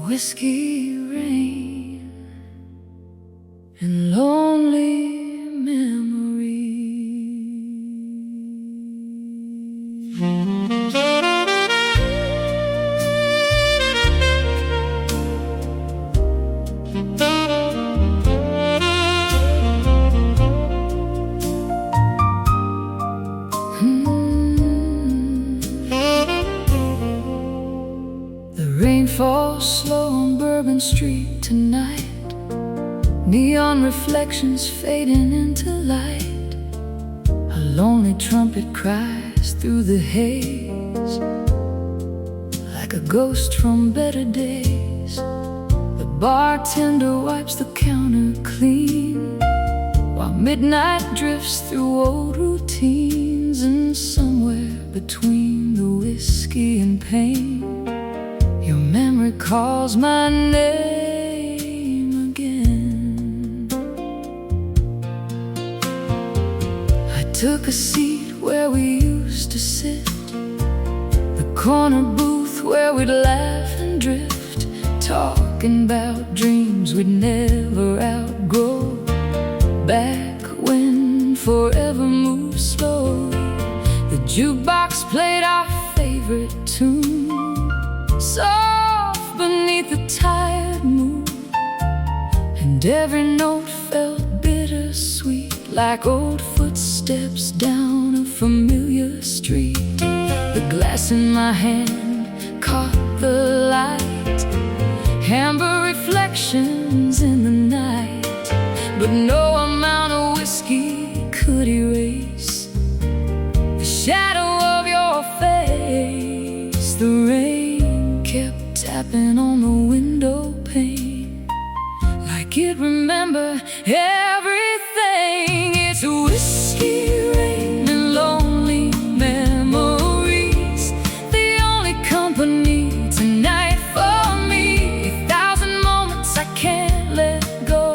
Whiskey rain and lonely memories. The rain falls slow on Bourbon Street tonight, neon reflections fading into light. A lonely trumpet cries through the haze, like a ghost from better days. The bartender wipes the counter clean, while midnight drifts through old routines. And somewhere between the whiskey and pain, your memory calls my name again. I took a seat where we used to sit, the corner booth where we'd laugh and drift, talking about dreams we'd never outgrow. Back when forever moved slowly, the jukebox played our favorite tune, soft beneath the tired moon, and every note felt bittersweet, like old footsteps down a familiar street. The glass in my hand caught the light, amber reflections in the night, but no amount of whiskey could erase the shadow of your face. The rain kept tapping on the window pane, like it remembered everything. It's whiskey rain and lonely memories, the only company tonight for me. 1,000 moments I can't let go,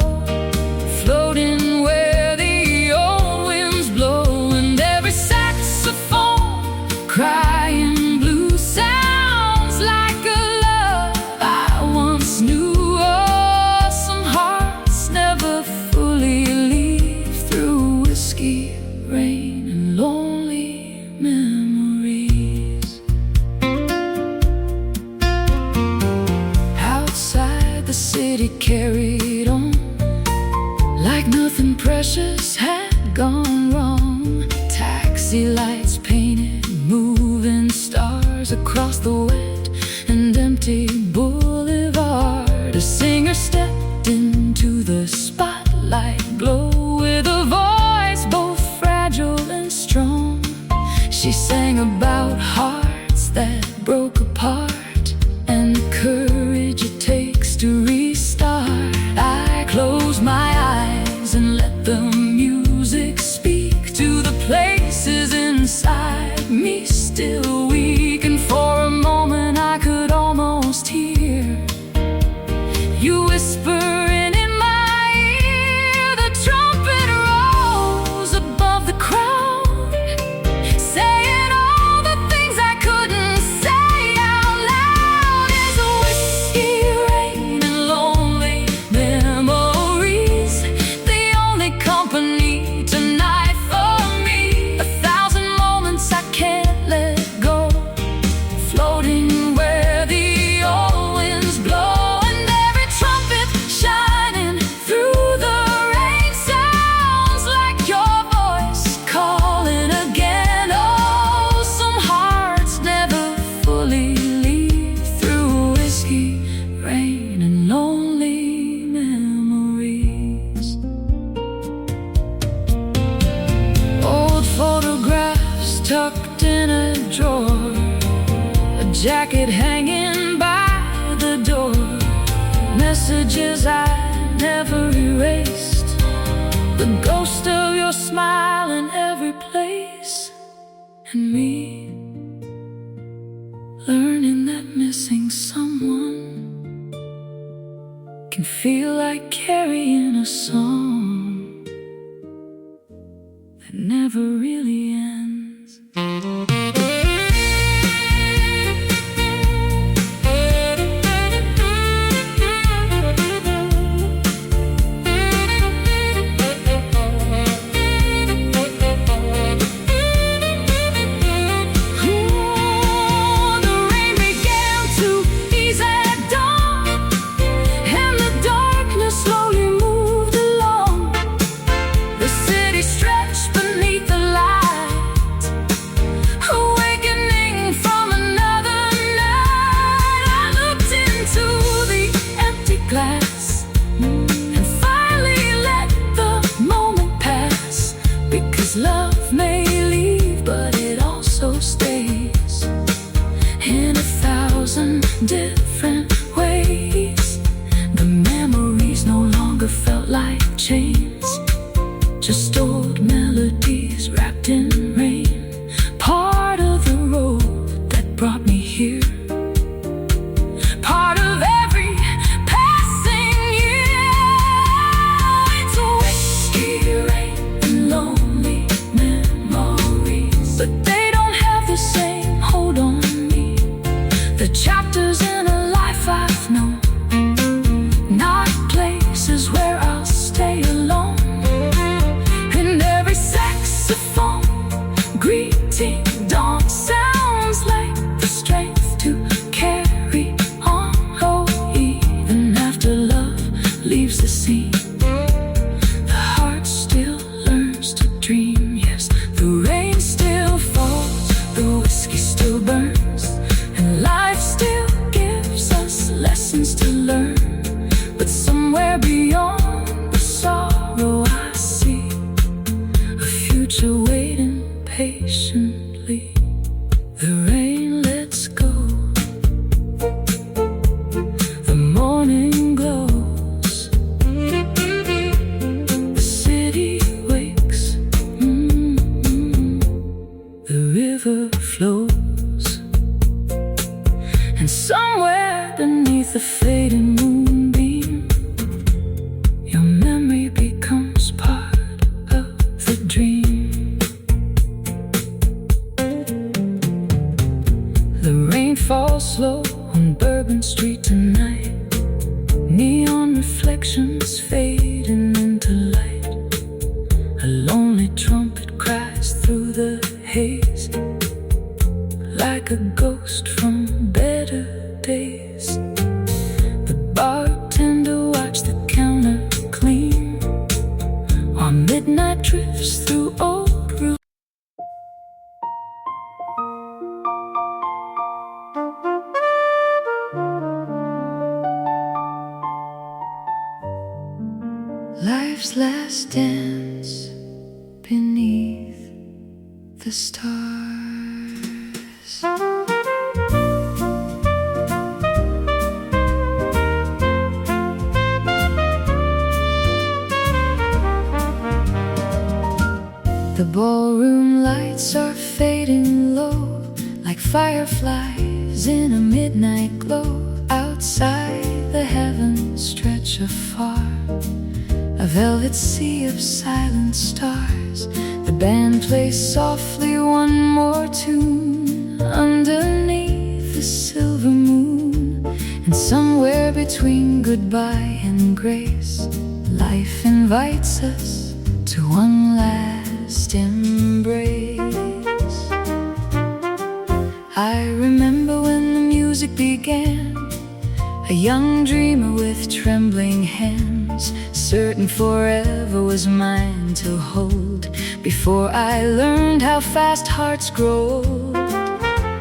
floating where the old winds blow, and every saxophone crying blue sounds like a love I once knew. Oh, some hearts never fully leave through whiskey rain and lonely memories. Outside, the city carried on like nothing precious had gone wrong. Taxi lights painted moving stars across the wet and empty boulevard. A singer stepped into the spotlight glow with a voice both fragile and strong. She sang about hearts that broke apart and the courage it takes to restart. I closed my eyes and let the music speak to the places inside me still weak, and for a moment I could almost hear you whispering in my ear. The trumpet rose above the crowd, saying all the things I couldn't say out loud. It's whiskey rain and lonely memories, the only company tonight for me. 1,000 moments I can't let go, floating where the old winds blow, and every trumpet shining through the rain sounds like your voice calling again. Oh, some hearts never fully leave through whiskey rain and lonely memories. Old photographs tucked in a drawer, a jacket hanging by the door, messages I never erased, the ghost of your smile in every place, and me learning that missing someone can feel like carrying a song that never really ends. Ting dong sounds like the strength to carry on. Oh, even after love leaves the scene, the heart still learns to dream. Yes, the rain still falls, the whiskey still burns, and life still gives us lessons to learn. But somewhere beyond the sorrow I see a future waiting patiently. The rain lets go, the morning glows, the city wakes, the river flows, and somewhere beneath the fading moonbeam, your memory becomes part of the dream. The rain falls slow on Bourbon Street tonight, neon reflections fading into light. A lonely trumpet cries through the haze, like a ghost from better days. The bartender watched the counter clean while midnight drifts through old rooms. Life's last dance beneath the stars. The ballroom lights are fading low, like fireflies in a midnight glow. Outside the heavens stretch afar, a velvet sea of silent stars. The band plays softly one more tune underneath the silver moon. And somewhere between goodbye and grace, life invites us to one last embrace. I remember when the music began, a young dreamer with trembling hands, certain forever was mine to hold. Before I learned how fast hearts grow old,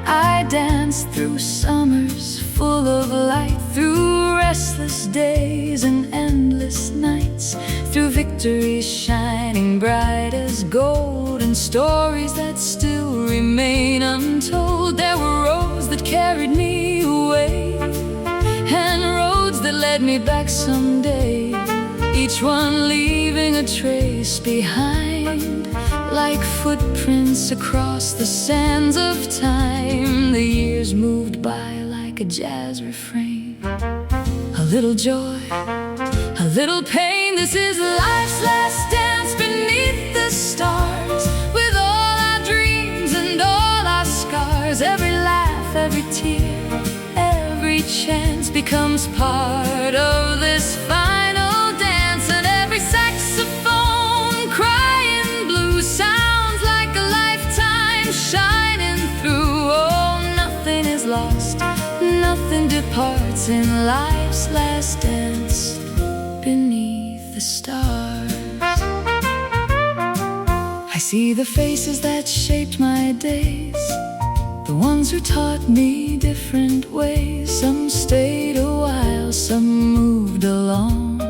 I danced through summers full of light, through restless days and endless nights, through victories shining bright as gold, and stories that still remain untold. There were roads that carried me away, and roads that led me back someday, each one leaving a trace behind, like footprints across the sands of time. The years moved by like a jazz refrain, a little joy, a little pain. This is life's last dance beneath the stars, with all our dreams and all our scars. Every laugh, every tear, every chance becomes part of this final dance. And every saxophone crying blue sounds like a lifetime shining through. Oh, nothing is lost, nothing departs in life's last dance beneath the stars. I see the faces that shaped my days, the ones who taught me different ways. Some stayed a while, some moved along,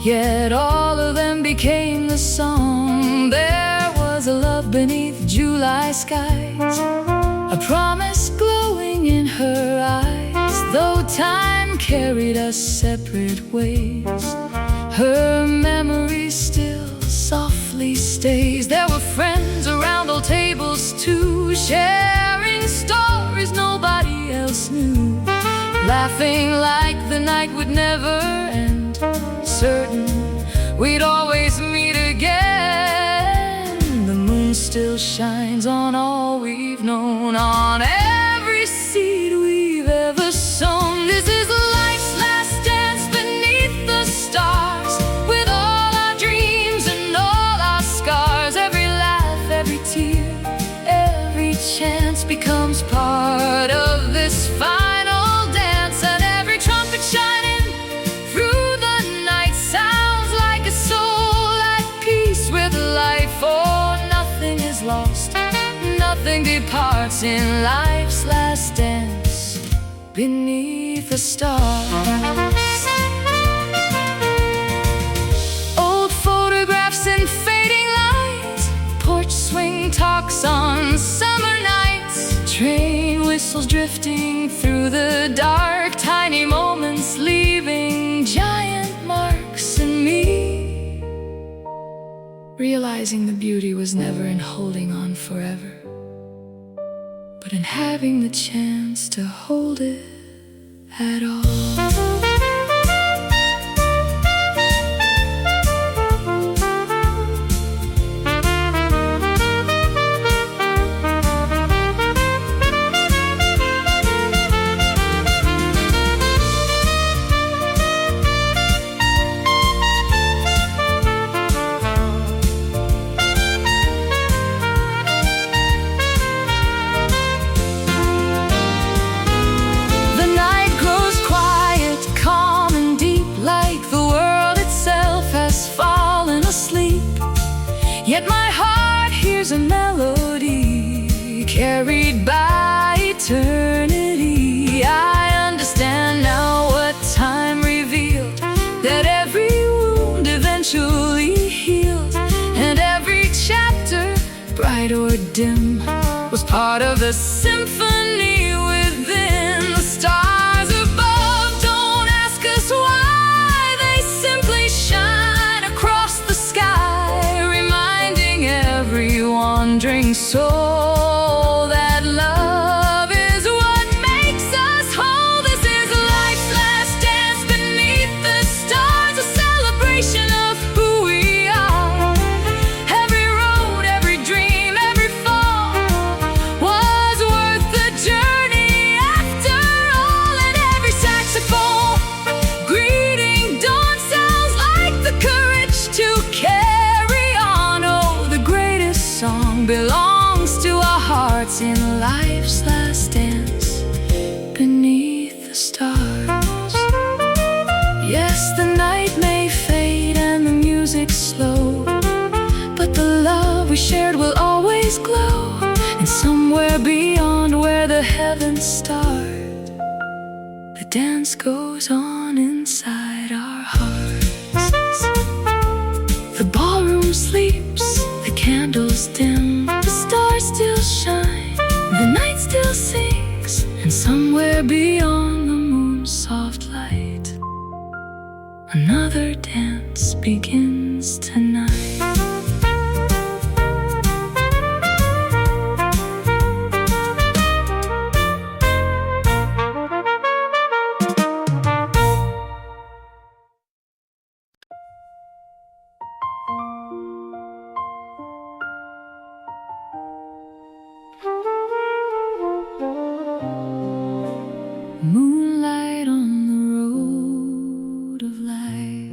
yet all of them became the song. There was a love beneath July skies, a promise glowing in her eyes. Though time carried us separate ways, her memory still softly stays. There were friends around old tables too, sharing stories nobody else knew, laughing like the night would never end, certain we'd always meet again. The moon still shines on all we've known, on every seed we've ever sown. This is life's last dance beneath the stars, with all our dreams and all our scars. Every laugh, every tear, becomes part of this final dance. And every trumpet shining through the night sounds like a soul at peace with life. For nothing is lost, nothing departs in life's last dance beneath the stars. Old photographs in fading lights, porch swing talks on summer nights, train whistles drifting through the dark, tiny moments leaving giant marks in me. Realizing the beauty was never in holding on forever, but in having the chance to hold it at all. Yet my heart hears a melody carried by eternity. I understand now what time revealed, that every wound eventually healed, and every chapter, bright or dim, was part of the symphony within. The stars above don't ask us why, they simply shine across the sky, reminding every wandering soul that love is what makes us whole. This is life's last dance beneath the stars, a celebration of who we are. Every road, every dream, every fall was worth the journey after all. And every saxophone greeting dawn sounds like the courage to carry on. Oh, the greatest song belongs to our hearts in life's last dance beneath the stars. Yes, the night may fade and the music slow, but the love we shared will always glow. And somewhere beyond where the heavens start, the dance goes on inside our hearts. The ballroom sleeps, the candles dim, the stars still shine, the night still sings, and somewhere beyond the moon's soft light, another dance begins tonight. Moonlight on the road of life,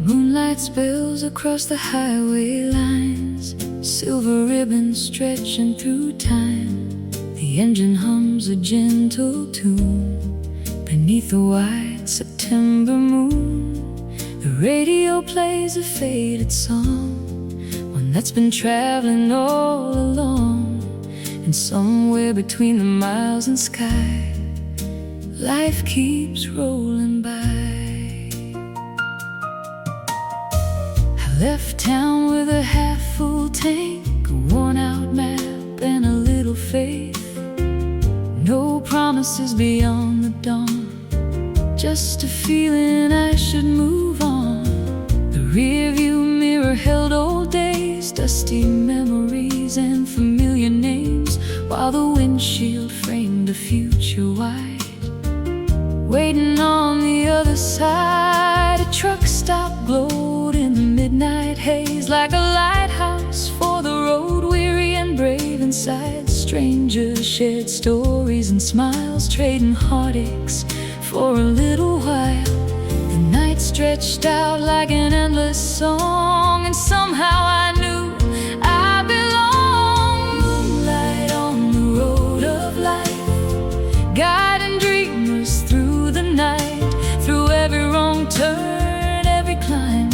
moonlight spills across the highway lines, silver ribbons stretching through time. The engine hums a gentle tune beneath the white September moon. The radio plays a faded song, one that's been traveling all along. And somewhere between the miles and sky, life keeps rolling by. I left town with a half-full tank, a worn-out map and a little faith. No promises beyond the dawn, just a feeling I should move on. The rearview mirror held old days, dusty memories and familiar names, while the windshield framed a future white. Waiting on the other side, a truck stop glowed in the midnight haze, like a lighthouse for the road weary and brave inside. strangers shared stories and smiles, trading heartaches for a little while. The night stretched out like an endless song, and somehow I knew I belonged. Moonlight on the road of life, guiding dreamers through the night, through every wrong turn, every climb,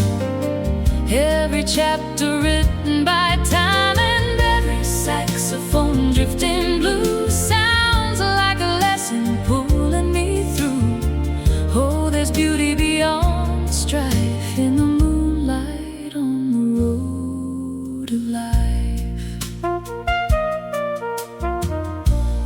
every chapter written by time, and every saxophone drifting blue sounds like a lesson pulling me through. Oh, there's beauty beyond strife in the moonlight on the road of life.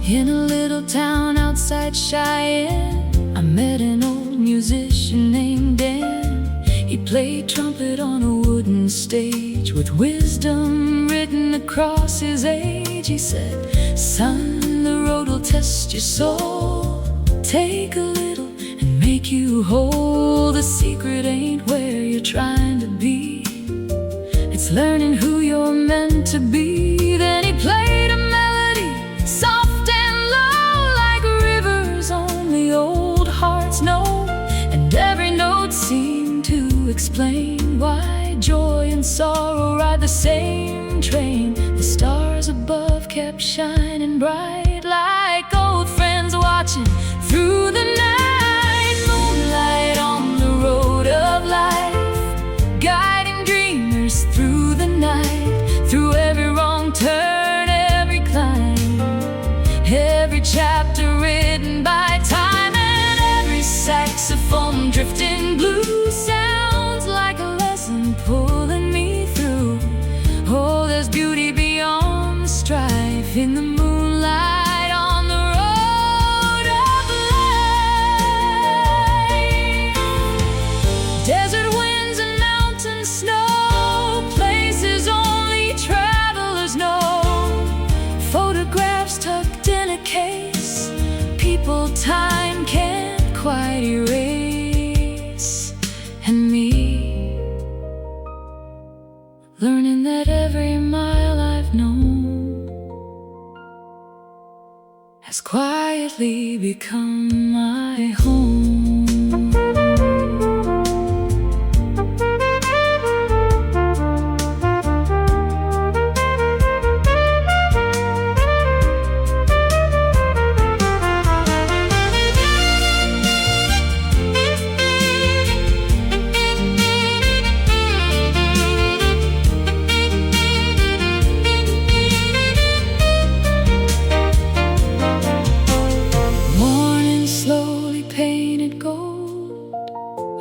In a little town outside Cheyenne, I met an old musician named Dan. He played trumpet on a wooden stage with wisdom written across his age. He said, "Son, the road will test your soul. Take a little and make you whole. The secret ain't where you're trying to be, it's learning who you're meant to be." Then he played a melody, soft and low, like rivers only old hearts know, and every note seemed to explain why joy and sorrow ride the same train. The stars above kept shining bright, like old friends watching through the night. Moonlight on the road of life, guiding dreamers through the night, through every wrong turn, every climb, every chapter written by time, and every saxophone drifting blue sounds like a lesson pulling me through. Oh, there's beauty beyond the strife in the moonlight on the road of life. Desert winds and mountain snow, places only travelers know, photographs tucked in a case, people time can't quite erase. And me, learning that every mile I've known has quietly become my home.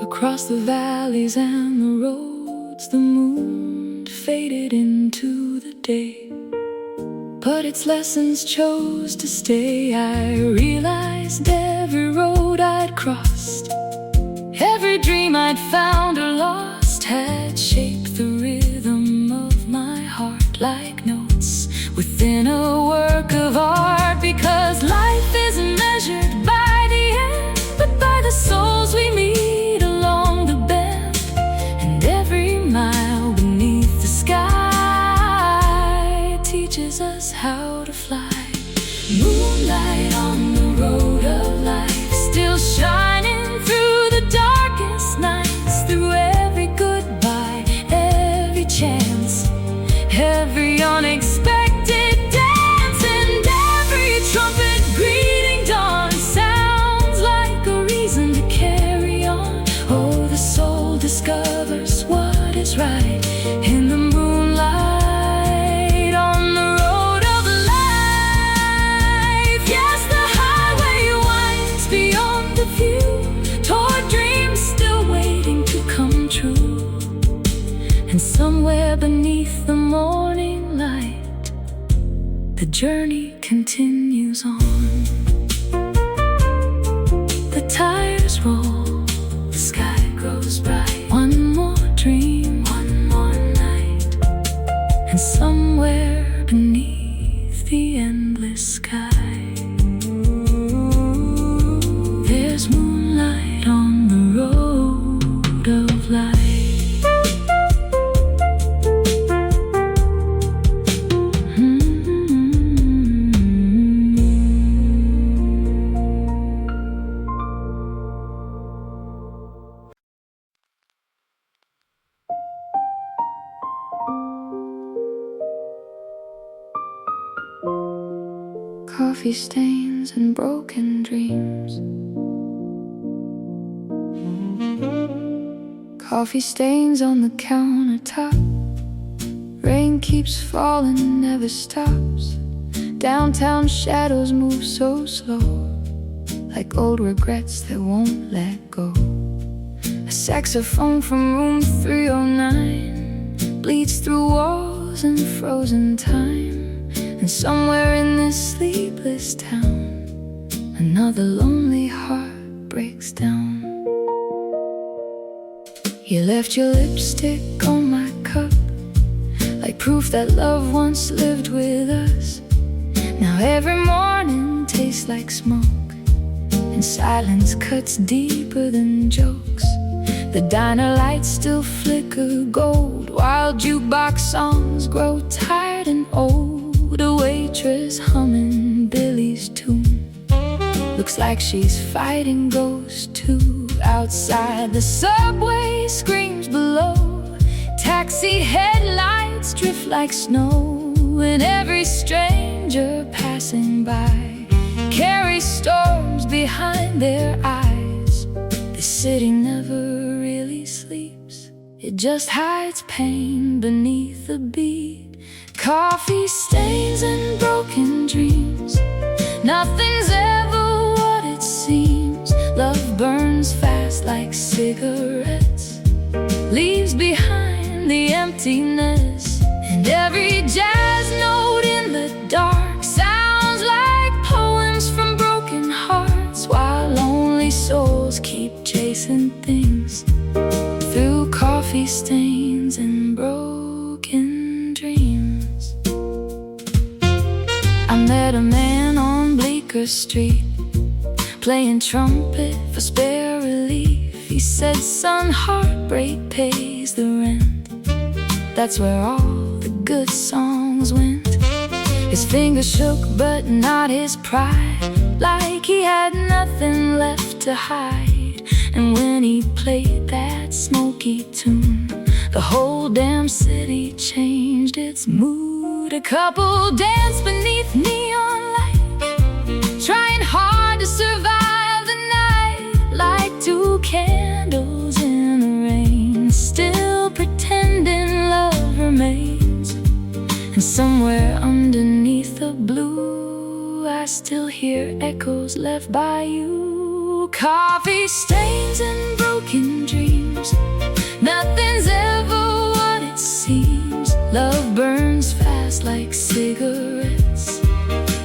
Across the valleys and the roads, the moon faded into the day, but its lessons chose to stay. I realized every road I'd crossed, every dream I'd found or lost, had shaped the rhythm of my heart like notes within a work of art. Because life isn't measured by the end, but by the souls we meet along the bend, and every mile beneath the sky teaches us how to fly. Moonlight on the road of life, still shining through the darkest nights, through every goodbye, every chance, every unexpected dance, and every trumpet greeting dawn sounds like a reason to carry on. Oh, the soul discovers what is right in the moonlight on the road of life. Yes, the highway winds beyond the view, toward dreams still waiting to come true. And somewhere beneath the morning light, the journey continues on. The tires roll, the sky grows bright. One more dream, one more night, and somewhere beneath the endless sky, there's moonlight on the road of life. Coffee stains and broken dreams. Coffee stains on the countertop. Rain keeps falling, never stops. Downtown shadows move so slow, like old regrets that won't let go. A saxophone from room 309 bleeds through walls and frozen time. And somewhere in this sleepless town, another lonely heart breaks down. You left your lipstick on my cup, like proof that love once lived with us. Now every morning tastes like smoke, and silence cuts deeper than jokes. The diner lights still flicker gold, while jukebox songs grow tired and old. A waitress humming Billy's tune looks like she's fighting ghosts too. Outside, the subway screams below. Taxi headlights drift like snow, and every stranger passing by carries storms behind their eyes. The city never really sleeps, it just hides pain beneath the beat. Coffee stains and broken dreams. Nothing's ever what it seems. Love burns fast like cigarettes, leaves behind the emptiness. And every jazz note in the dark sounds like poems from broken hearts, while lonely souls keep chasing things through coffee stains and broken dreams. I met a man on Bleecker Street, playing trumpet for spare relief. He said, "Son, heartbreak pays the rent." That's where all the good songs went. His fingers shook, but not his pride, like he had nothing left to hide. And when he played that smoky tune, the whole damn city changed its mood. A couple danced beneath neon lights, trying hard to survive the night, like two candles in the rain, still pretending love remains. And somewhere underneath the blue, I still hear echoes left by you. Coffee stains and broken dreams. Nothing's ever what it seems. Love burns fast like cigarettes,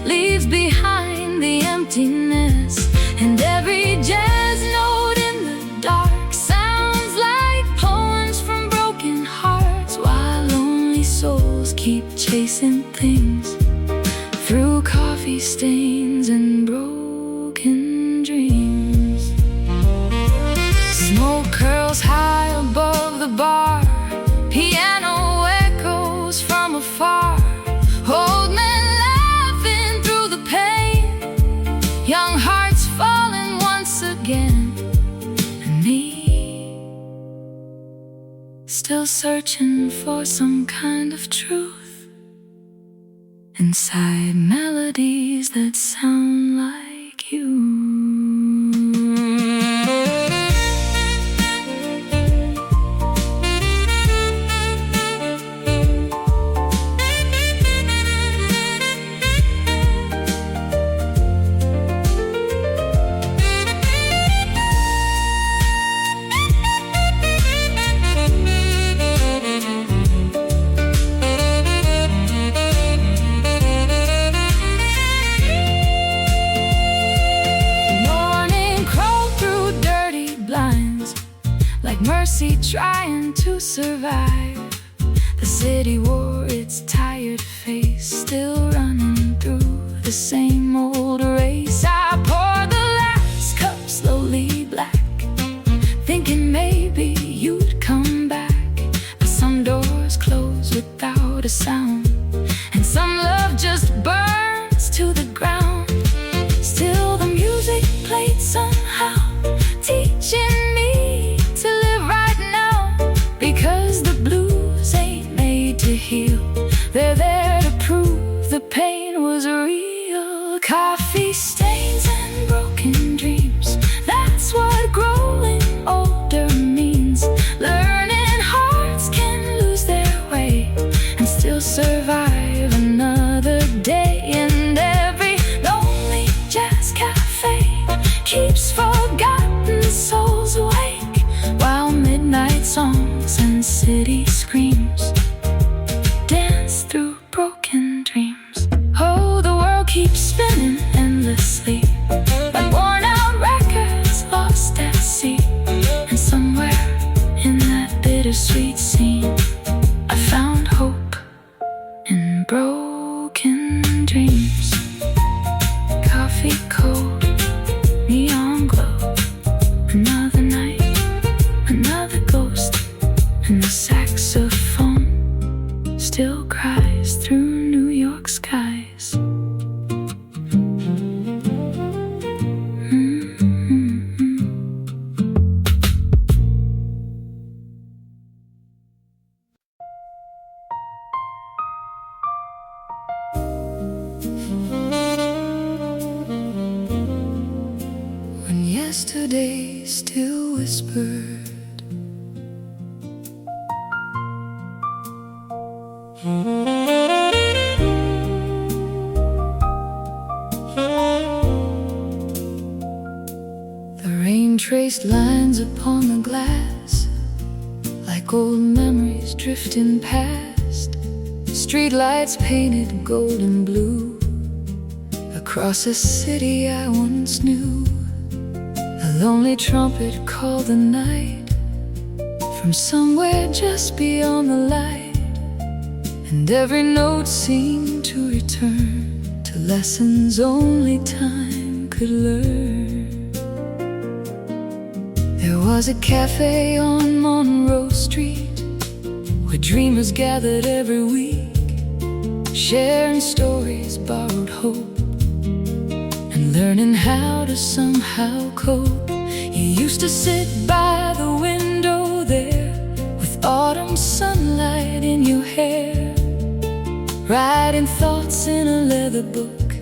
leaves behind the emptiness. And every jazz note in the dark sounds like poems from broken hearts, while lonely souls keep chasing things through coffee stains and broken dreams. Smoke curls high above the bar, piano echoes from afar. Old men laughing through the pain, young hearts falling once again. And me, still searching for some kind of truth inside melodies that sound like you. Mercy trying to survive. The city wore its tired face, still running through the same old race. I pour the last cup slowly black, thinking maybe you'd come back. But some doors close without a sound, and some love just burns to the ground. Still the music played somehow, teaching me to live right now. Because the blues ain't made to heal, they're there to prove the pain was real. Coffee stains and broken dreams, that's what growing older means. Learning hearts can lose their way and still survive another day. And every lonely jazz cafe keeps forgotten souls awake, while midnight songs and city screams dance through broken dreams. Oh, the world keeps spinning endlessly, like worn-out records lost at sea. And somewhere in that bittersweet scene, I found hope in broken dreams. Coffee cold, neon glow, another night, another ghost, and the saxophone still cries through New York skies. When yesterday still whispered, the rain traced lines upon the glass, like old memories drifting past. Streetlights painted golden blue across a city I once knew. A lonely trumpet called the night from somewhere just beyond the light, and every note seemed to return to lessons only time could learn. There was a cafe on Monroe Street where dreamers gathered every week, sharing stories, borrowed hope, and learning how to somehow cope. You used to sit by the window there with autumn sunlight in your hair, writing thoughts in a leather book,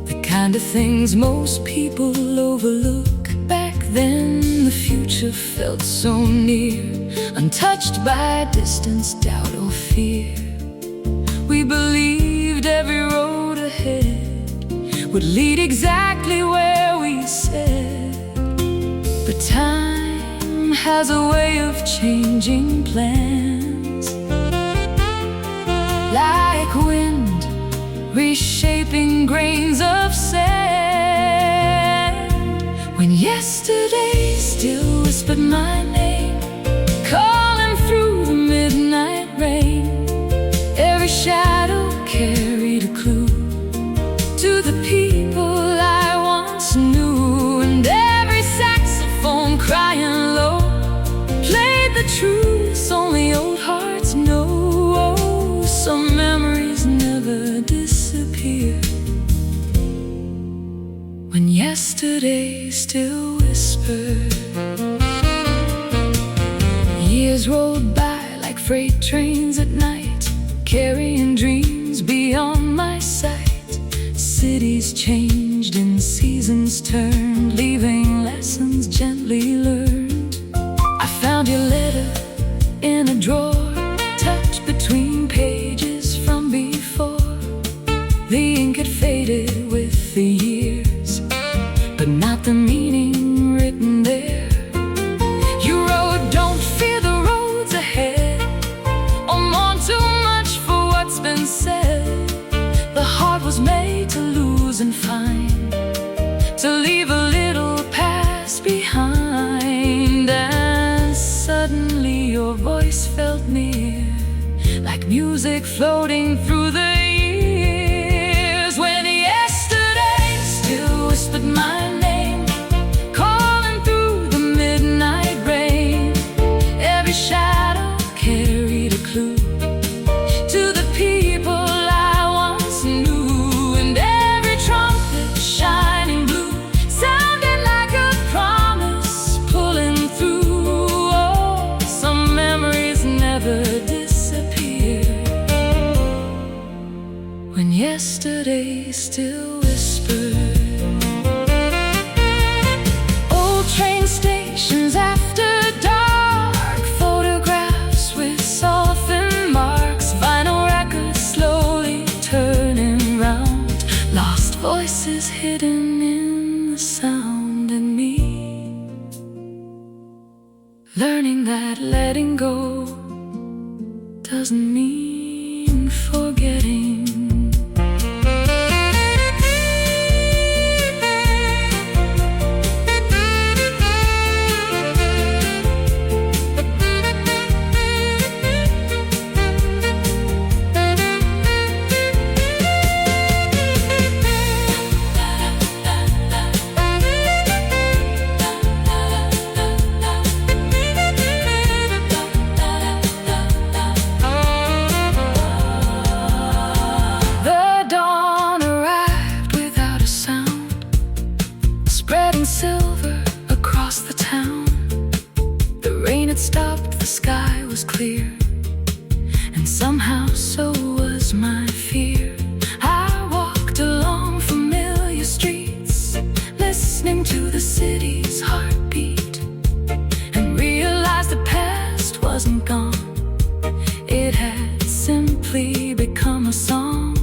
the kind of things most people overlook. Back then the future felt so near, untouched by distance, doubt or fear. We believed every road ahead would lead exactly where we said. But time has a way of changing plans, like wind reshaping grains of sand. When yesterday still whispered my name, calling through the midnight rain, every shadow carried a clue to the people I once knew. And every saxophone crying low played the truths only old hearts know. Oh, some memories never disappear. When yesterday still whispered, years rolled by like freight trains at night, carrying dreams beyond my sight. Cities changed and seasons turned, leaving lessons gently learned. I found your letter in a drawer, tucked between pages from before. The ink had faded with the years, but not the meaning written there. You wrote, don't fear the roads ahead, or mourn too much for what's been said. The heart was made to lose and find, to leave a little past behind. And suddenly your voice felt near, like music floating through the years. When yesterday still whispered my name, calling through the midnight rain, every shadow carried a clue to the people I once knew. And every trumpet shining blue sounded like a promise pulling through. Oh, some memories never disappear. is hidden in the sound in me. Learning that letting go doesn't mean forgetting. Silver across the town. The rain had stopped, the sky was clear, and somehow so was my fear. I walked along familiar streets, listening to the city's heartbeat, and realized the past wasn't gone. It had simply become a song,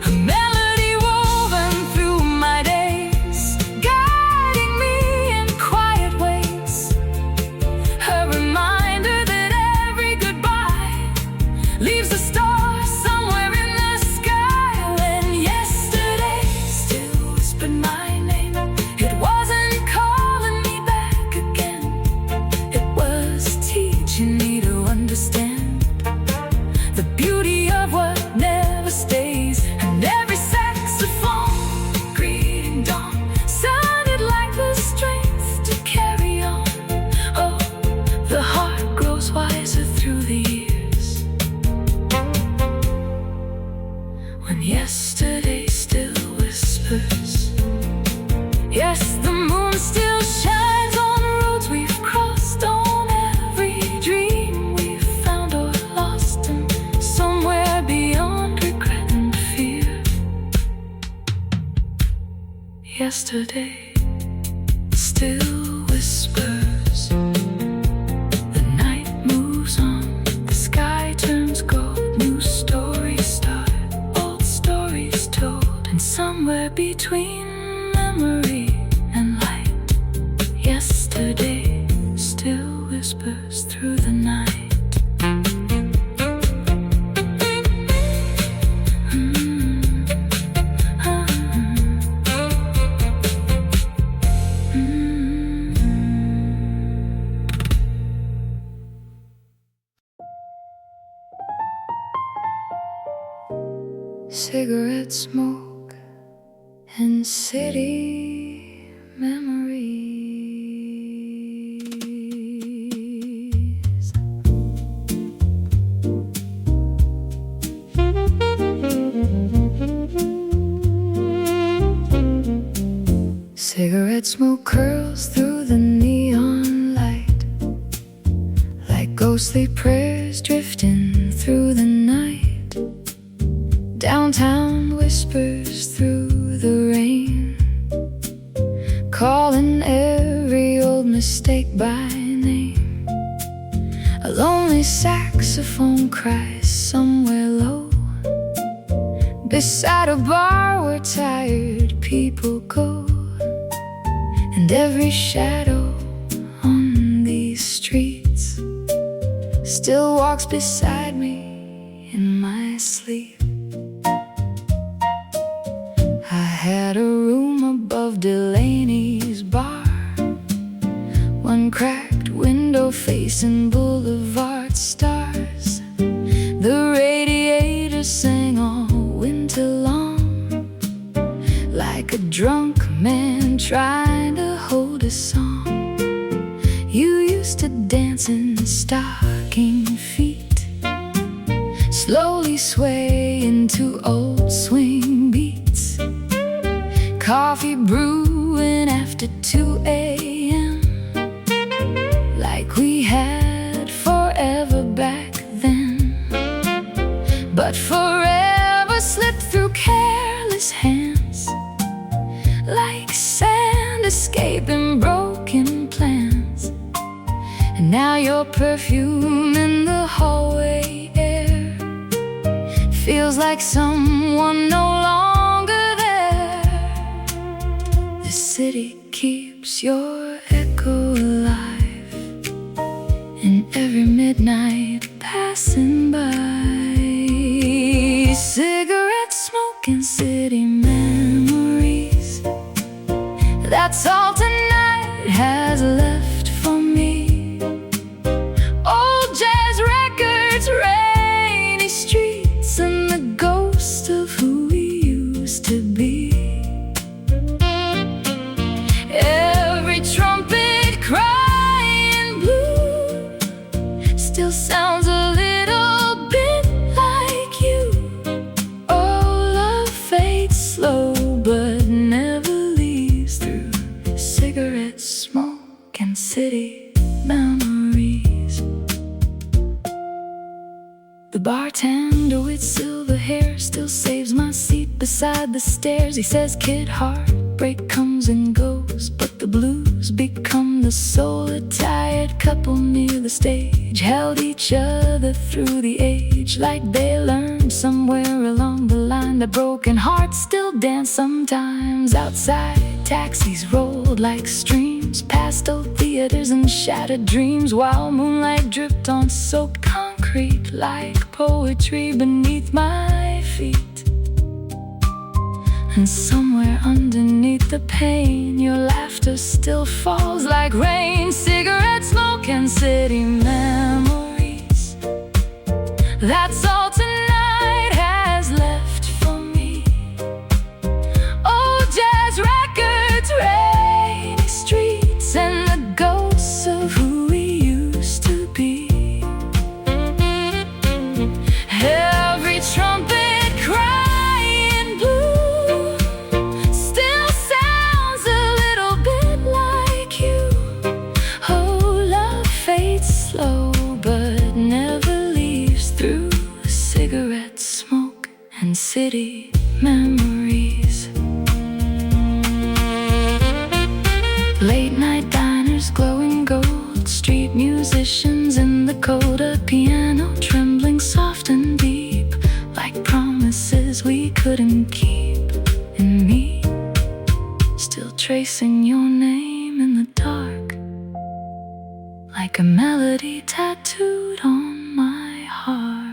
a melody woven through my days, guiding me in quiet ways. A reminder that every goodbye leaves a star somewhere in the sky. When yesterday still whispered my name, it wasn't calling me back again. It was teaching me to understand the beauty of what never stays. And every saxophone greeting dawn sounded like the strength to carry on. Oh, the heart grows wiser through the years, when yesterday still whispers. Yes, the moon still shines on roads we've crossed, on every dream we've found or lost, and somewhere beyond regret and fear, yesterday still whispers. The night moves on, the sky turns gold, new stories start, old stories told, and somewhere between memory and light, yesterday still whispers through the night. Cigarette smoke and city memories. Cigarette smoke curls through the neon light, like ghostly prayers drifting through the night. Downtown whispers through the rain, calling every old mistake by name. A lonely saxophone cries somewhere low, beside a bar where tired people go. And every shadow on these streets still walks beside me in my sleep. I had a room above Delaney's bar, one cracked window facing boulevard stars. The radiator sang all winter long, like a drunk man trying to hold a song. You used to dance in stocking feet, slowly sway into old swing beats. Coffee brewing after 2 a.m., like we had forever back then. But forever slipped through careless hands, like sand escaping broken plans. And now your perfume in the hallway air feels like someone no longer there. city keeps your echo alive in every midnight passing by. Cigarette smoking city memories. That's all tonight has left for me. Old jazz records, rainy streets, and the ghost of who we used to be. Every trumpet crying blue still sounds a little bit like you. Oh, love fades slow but never leaves through cigarette smoke and city memories. The bartender with silver hair still saves my seat beside the stairs. He says, "Kid, heartbreak comes and goes, but the blues become the soul." A tired couple near the stage held each other through the age, like they learned somewhere along the line that broken hearts still dance sometimes. Outside, taxis rolled like streams past old theaters and shattered dreams, while moonlight dripped on soaked concrete like poetry beneath my feet. And somewhere underneath the pain, your laughter still falls like rain. Cigarette smoke and city memories. That's all tonight has left for me. Old jazz records, rainy streets, and the ghosts of who we used to be. Every trumpet crying blue still sounds a little bit like you. Oh, love fades slow but never leaves through cigarette smoke and city memories. Late night diners glowing gold, street musicians in the cold, a piano trembling soft and deep, like promises we couldn't keep. And me, still tracing your name in the dark, like a melody tattooed on my heart.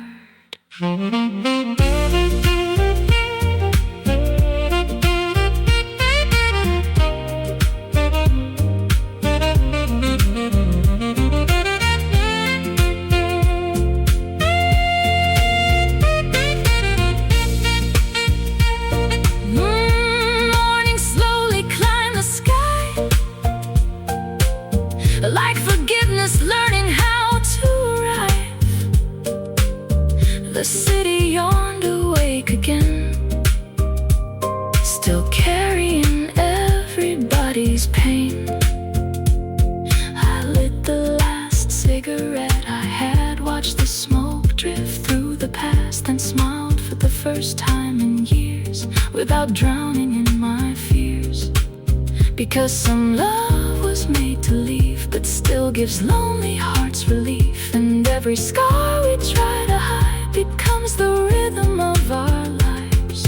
Morning slowly climbed the sky, like forgiveness learning how to arrive. The city yawned awake again, still carrying everybody's pain. I lit the last cigarette I had, watched the smoke drift through the past, then smiled for the first time in years without drowning in my fears. Because some love was made to leave, but still gives lonely hearts relief. And every scar we try to hide becomes the rhythm of our lives.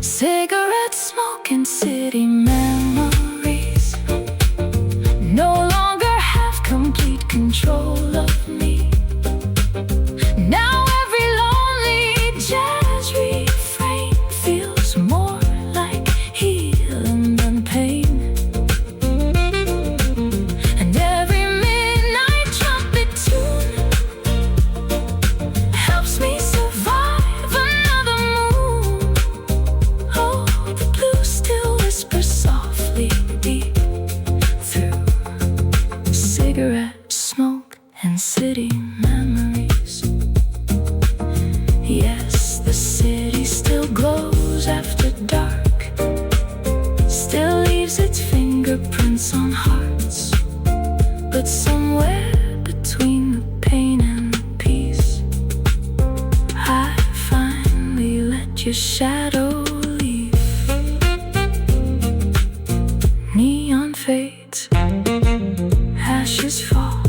Cigarette smoke and city memories no longer have complete control of me. Now every lonely jazz refrain feels more like healing than pain. And every midnight trumpet tune helps me survive another moon. Oh, the blues still whisper softly deep through cigarette smoke and city memories. Yes, the city still glows after dark, still leaves its fingerprints on hearts. But somewhere between the pain and the peace, I finally let your shadow leave. Neon fades, ashes fall,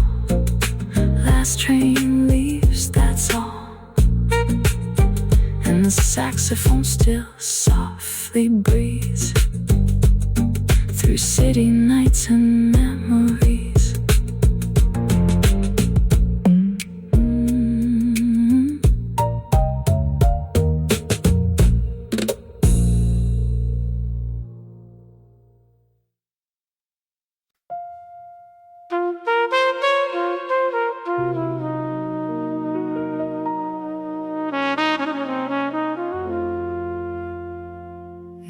last train leaves, that's all. And the saxophone still softly breathes through city nights and memories.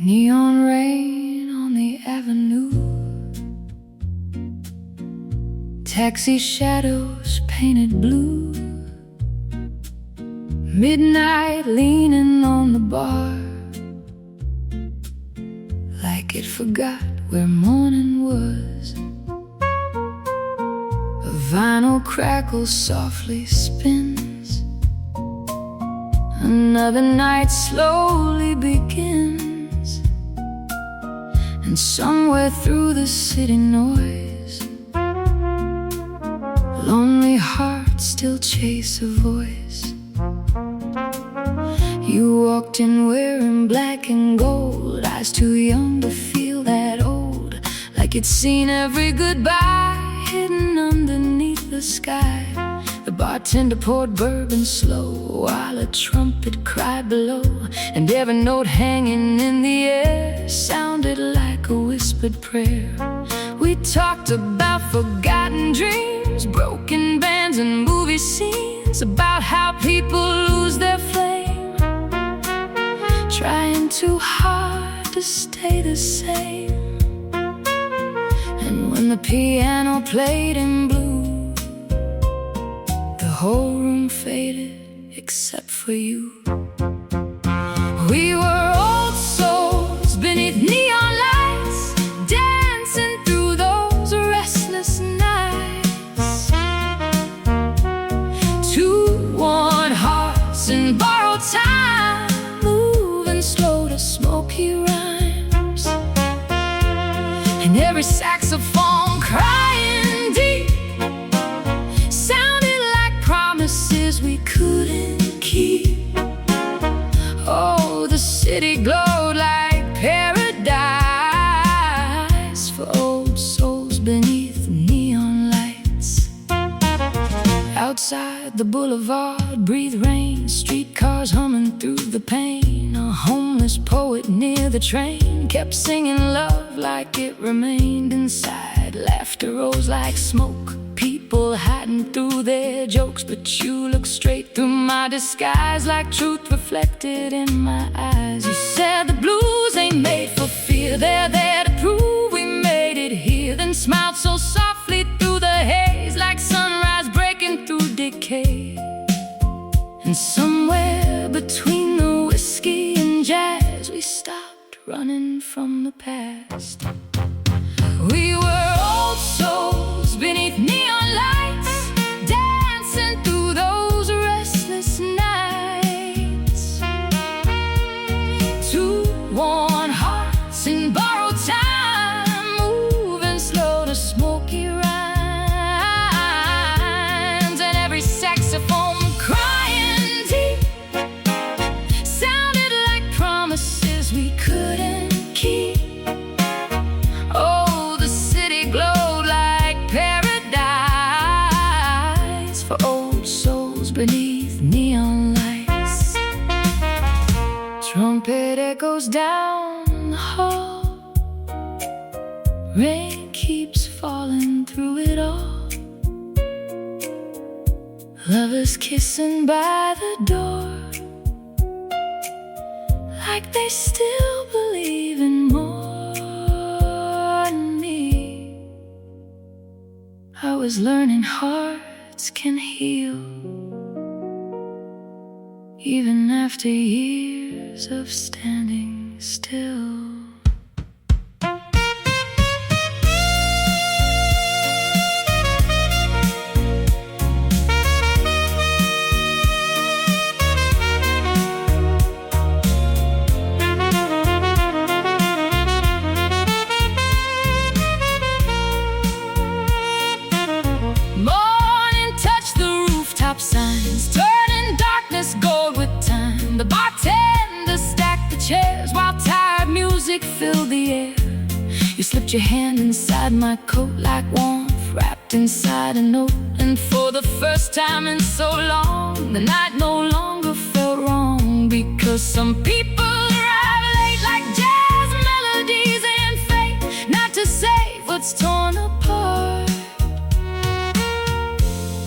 Neon rain on the avenue, taxi shadows painted blue, midnight leaning on the bar, like it forgot where morning was. A vinyl crackle softly spins, another night slowly begins. And somewhere through the city noise, lonely hearts still chase a voice. You walked in wearing black and gold, eyes too young to feel that old, like you'd seen every goodbye hidden underneath the sky. The bartender poured bourbon slow while a trumpet cried below, and every note hanging in the air sounded like a whispered prayer. We talked about forgotten dreams, broken bands and movie scenes, about how people lose their flame, trying too hard to stay the same. And when the piano played in blue, the whole room faded except for you. We were old souls beneath neon lights, dancing through those restless nights. Two worn hearts in borrowed time, moving slow to smoky rhymes, and every saxophone crying deep promises we couldn't keep. Oh, the city glowed like paradise for old souls beneath neon lights. Outside the boulevard breathed rain, streetcars humming through the pain. A homeless poet near the train kept singing love like it remained inside. Laughter rose like smoke, people hiding through their jokes, but you look straight through my disguise, like truth reflected in my eyes. You said the blues ain't made for fear, they're there to prove we made it here. Then smiled so softly through the haze, like sunrise breaking through decay. And somewhere between the whiskey and jazz, we stopped running from the past. We were old souls beneath neon lights, dancing through those restless nights. Two worn hearts in borrowed time, moving slow to smoky rhymes, and every saxophone crying deep sounded like promises we couldn't keep. Beneath neon lights, trumpet echoes down the hall, rain keeps falling through it all, lovers kissing by the door, like they still believe in more than me. I was learning hearts can heal, even after years of standing still. Morning touched the rooftop signs, turning darkness gold with time. The bartender stacked the chairs while tired music You slipped your hand inside my coat like warmth, wrapped inside a note. And for the first time in so long, the night no longer felt wrong. Because some people arrive late like jazz melodies and fate, not to save what's torn apart,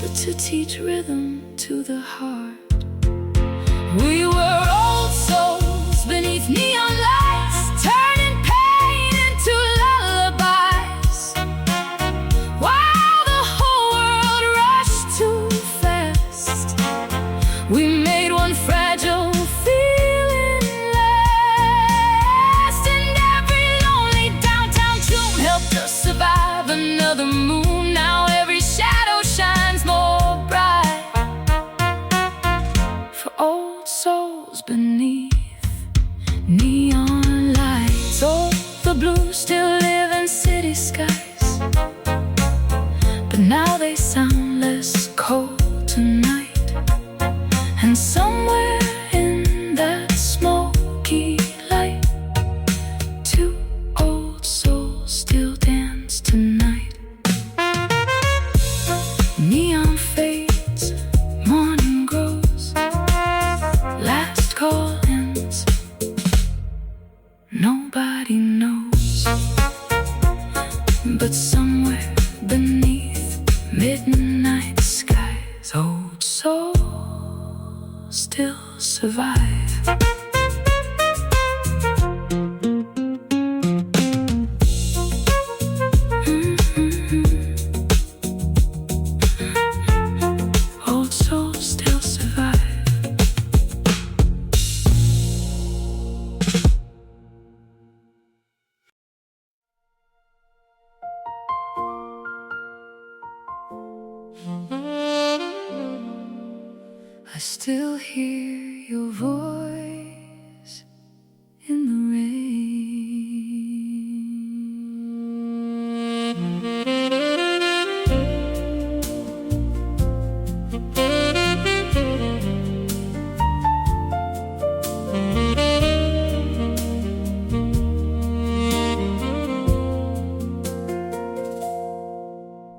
but to teach rhythm to the heart. We were old souls beneath neon lights, turning pain into lullabies, while the whole world rushed too fast. We made one fragile feeling last, and every lonely downtown tune helped us survive another moon. Now every shadow shines more bright for old souls beneath neon lights. Oh, the blues still live in city skies, but now they sound less cold tonight. And somewhere in that smoky light, two old souls still dance tonight. Neon fades, morning grows, last call ends, nobody knows. But somewhere beneath midnight skies, old souls still survive. Old souls still survive. I still hear your voice in the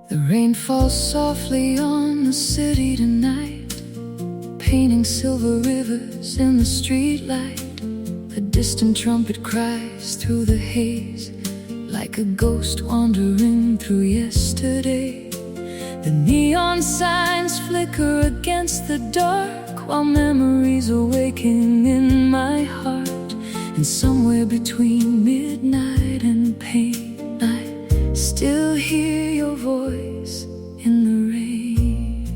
The rain falls softly on the city tonight, painting silver rivers in the streetlight. A distant trumpet cries through the haze, like a ghost wandering through yesterday. The neon signs flicker against the dark, while memories are waking in my heart. And somewhere between midnight and pain, I still hear your voice in the rain.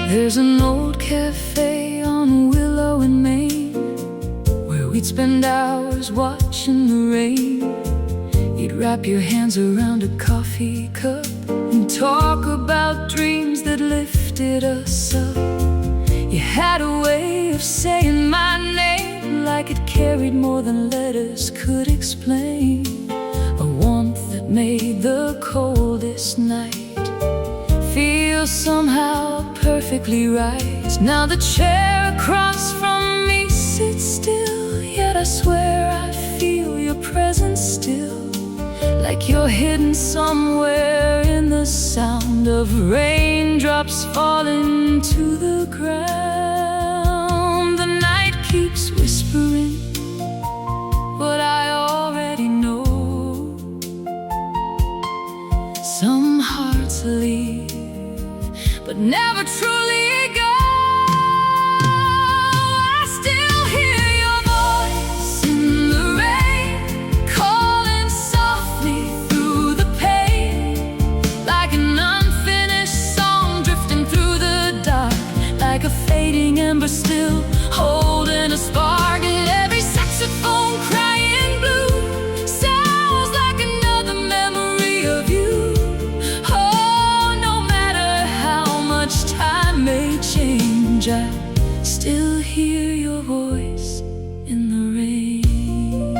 There's an old cafe on Willow in Maine, where we'd spend hours watching the rain. You'd wrap your hands around a coffee cup and talk about dreams that lifted us up. You had a way of saying my name like it carried more than letters could explain. A warmth that made the coldest night feel somehow perfectly right. Now the chair across from me sits still, yet I swear I feel your presence still, like you're hidden somewhere in the sound of raindrops falling to the ground. The night keeps whispering what I already know. Some hearts leave, but never truly go. I still hear your voice in the rain, calling softly through the pain, like an unfinished song drifting through the dark, like a fading ember still holding a spark. And every saxophone crying blue sounds like another memory of you. Oh, no matter how much time may change, I still hear your voice in the rain.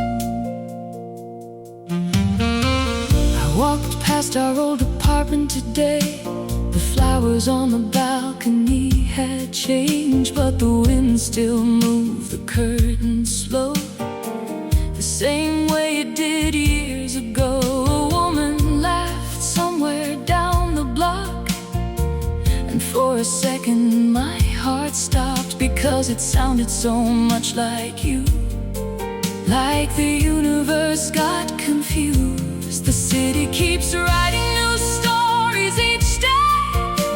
I walked past our old apartment today. The flowers on the balcony had changed, but the wind still moved the curtains slow. The same way it did years ago. A woman laughed somewhere down the block, and for a second my heart stopped, because it sounded so much like you. Like the universe got confused. The city keeps writing new stories each day,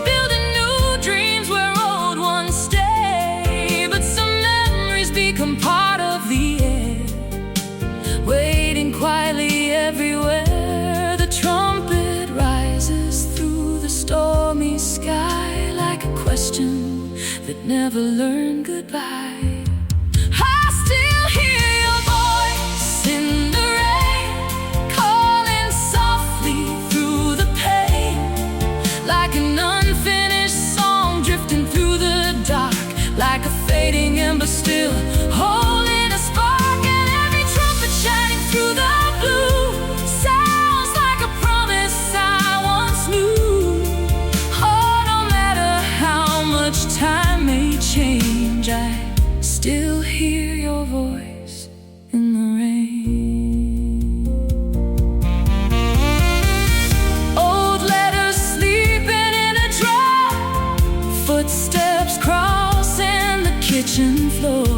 building new dreams where old ones stay. But some memories become part of the air, waiting quietly everywhere. The trumpet rises through the stormy sky, like a question that never learned goodbye. I still hear your voice in the rain, calling softly through the pain, like an unfinished song drifting through the dark, like a fading ember still holding a spark. And every trumpet shining through the blue sounds like a promise I once knew. Oh, no matter how much time may change, I still hear your voice in the rain. Old letters sleeping in a drawer, footsteps crossing the kitchen floor,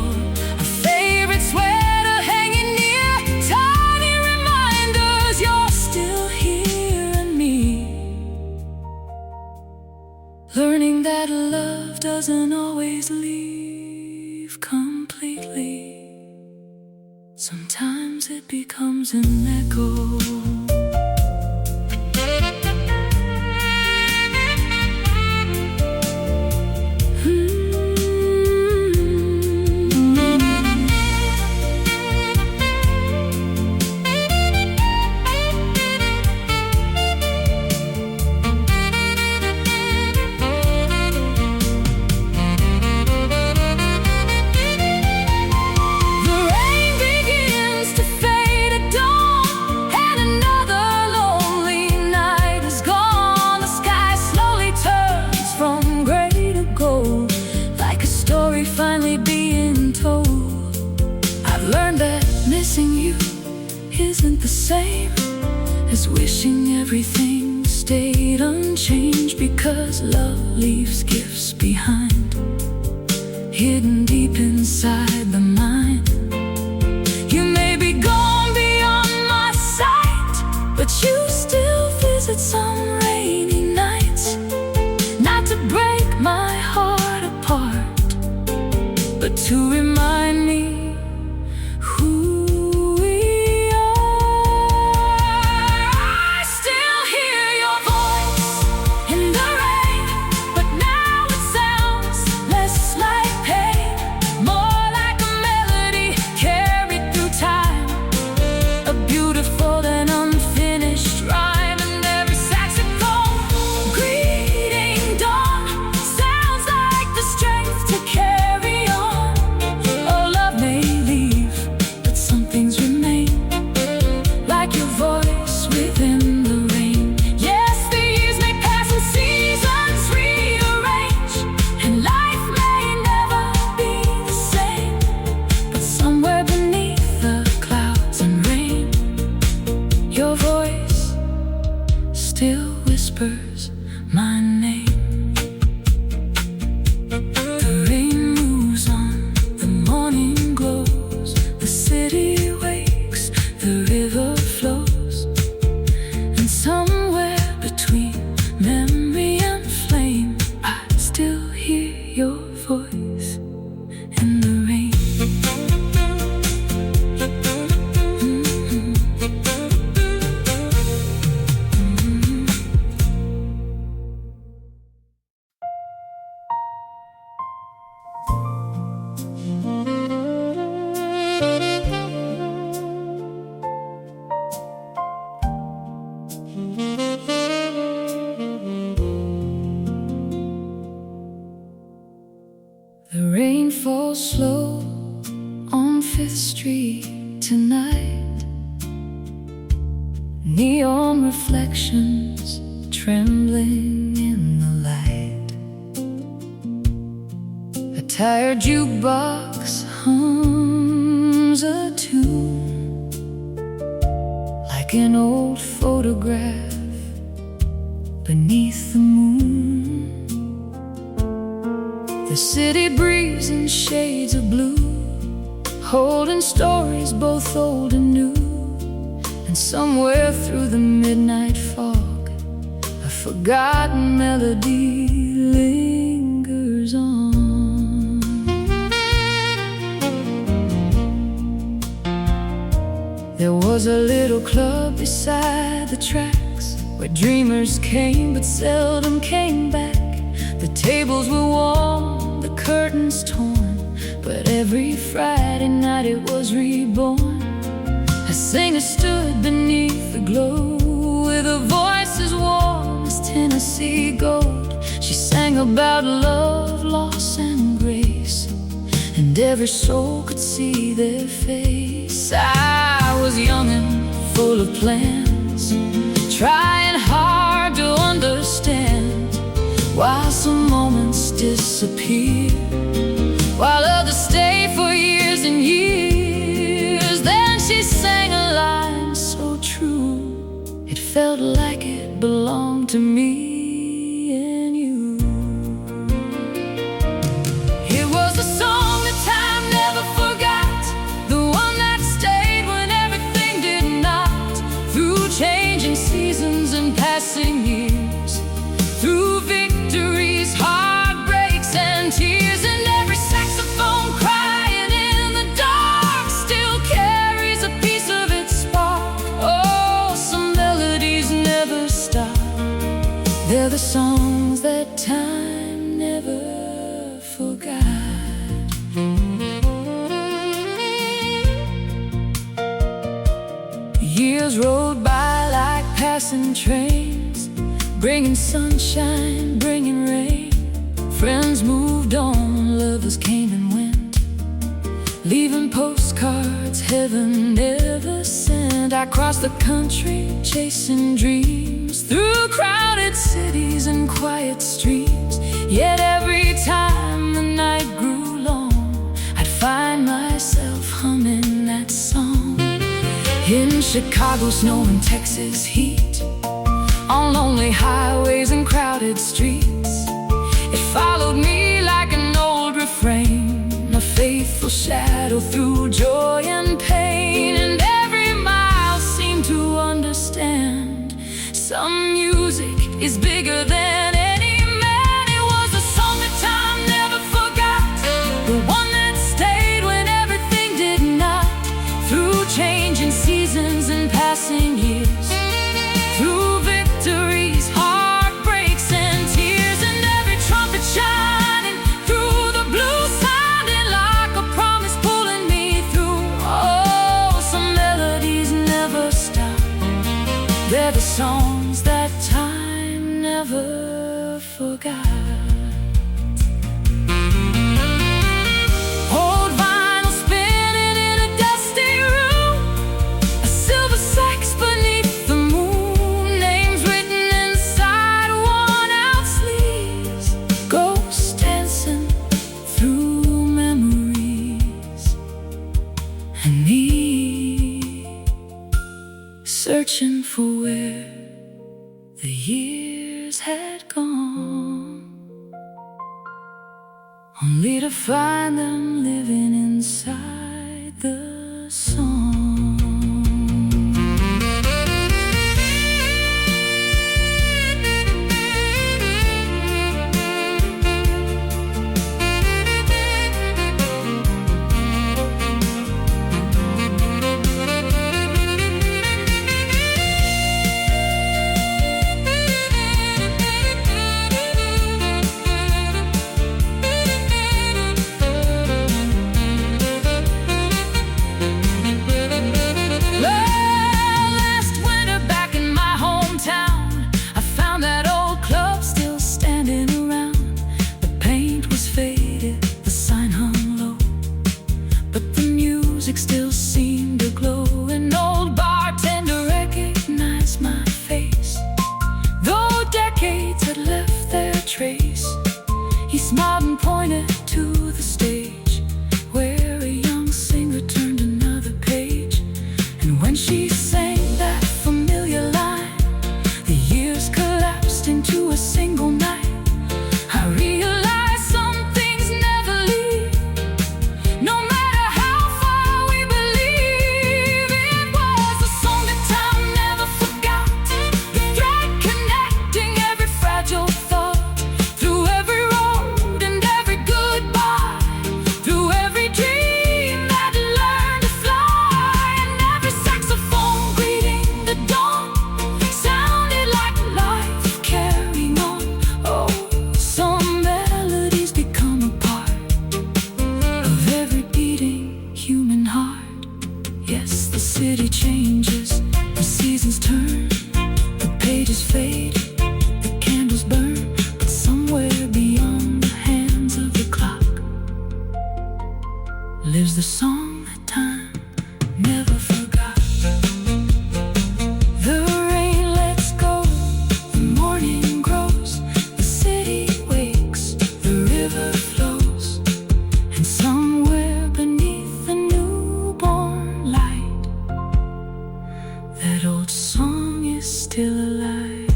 a favorite sweater hanging near, tiny reminders you're still here in me. Learning that love doesn't always leave completely. Sometimes it becomes an echo. Finally being told, I've learned that missing you isn't the same as wishing everything stayed unchanged, because love leaves gifts behind, hidden deep inside the mind. You may be gone beyond my sight, but you still visit some rainy nights, not to break my heart apart, but to remind me who we are. I still hear your voice in the rain, but now it sounds less like pain, more like a melody carried through time, a beautiful and unfinished rhyme. And every saxophone greeting dawn sounds like the strength to carry on. Voice within the rain. Yes, the years may pass and seasons rearrange, and life may never be the same, but somewhere beneath the clouds and rain, your voice still whispers my name. The rain moves on, the morning glows, the city wakes, the river flows. Somewhere between memory and flame, I still hear your voice in the rain. The rain falls slow on 5th Street tonight, neon reflections trembling in the light. A tired jukebox hums a tune, like an old photograph beneath the moon. The city breeze in shades of blue, holding stories both old and new. And somewhere through the midnight fog, a forgotten melody lingers on. There was a little club beside the tracks, where dreamers came but seldom came back. The tables were warm, the curtains torn, but every Friday night it was reborn. A singer stood beneath the glow, with a voice as warm as Tennessee gold. She sang about love, loss, and grace, and every soul could see their face. I was young and full of plans, trying hard to understand why some moments disappear, while others stay for years and years. Then she sang a line so true, it felt like it belonged to me and you. It was the song that time never forgot, the one that stayed when everything did not. Through changing seasons and passing years, through victories, heartbreaks, and tears, and every saxophone crying in the dark still carries a piece of its spark. Oh, some melodies never stop. They're the songs that time never forgot. Years rolled by like passing trains, bringing sunshine, bringing rain. Friends moved on, lovers came and went, leaving postcards heaven never sent. I crossed the country chasing dreams, through crowded cities and quiet streets. Yet every time the night grew long, I'd find myself humming that song. In Chicago snow and Texas heat, on lonely highways and crowded streets, it followed me like an old refrain, a faithful shadow through joy and pain. And every mile seemed to understand, some music is bigger than any man. It was a song that time never forgot, the one that stayed when everything did not. Through changing seasons and passing years, through victories, heartbreaks, and tears, and every trumpet shining through the blue, sounding like a promise pulling me through. Oh, some melodies never stop. They're the songs that time never forgot. Old vinyl spinning in a dusty room, a silver sax beneath the moon, names written inside worn-out sleeves, ghosts dancing through memories, and me searching for where the years had gone, only to find them living inside the song. Music still seemed to glow. An old bartender recognized my face, though decades had left their trace. He smiled and pointed to the stage, where a young singer turned another page. And when she sang that familiar changes, the seasons turn, the pages fade, the candles burn, but somewhere beyond the hands of the clock lives the song that time never forgot. The rain lets go, the morning grows, the city wakes, the river flows, and somewhere beneath the newborn light, that old song is still alive.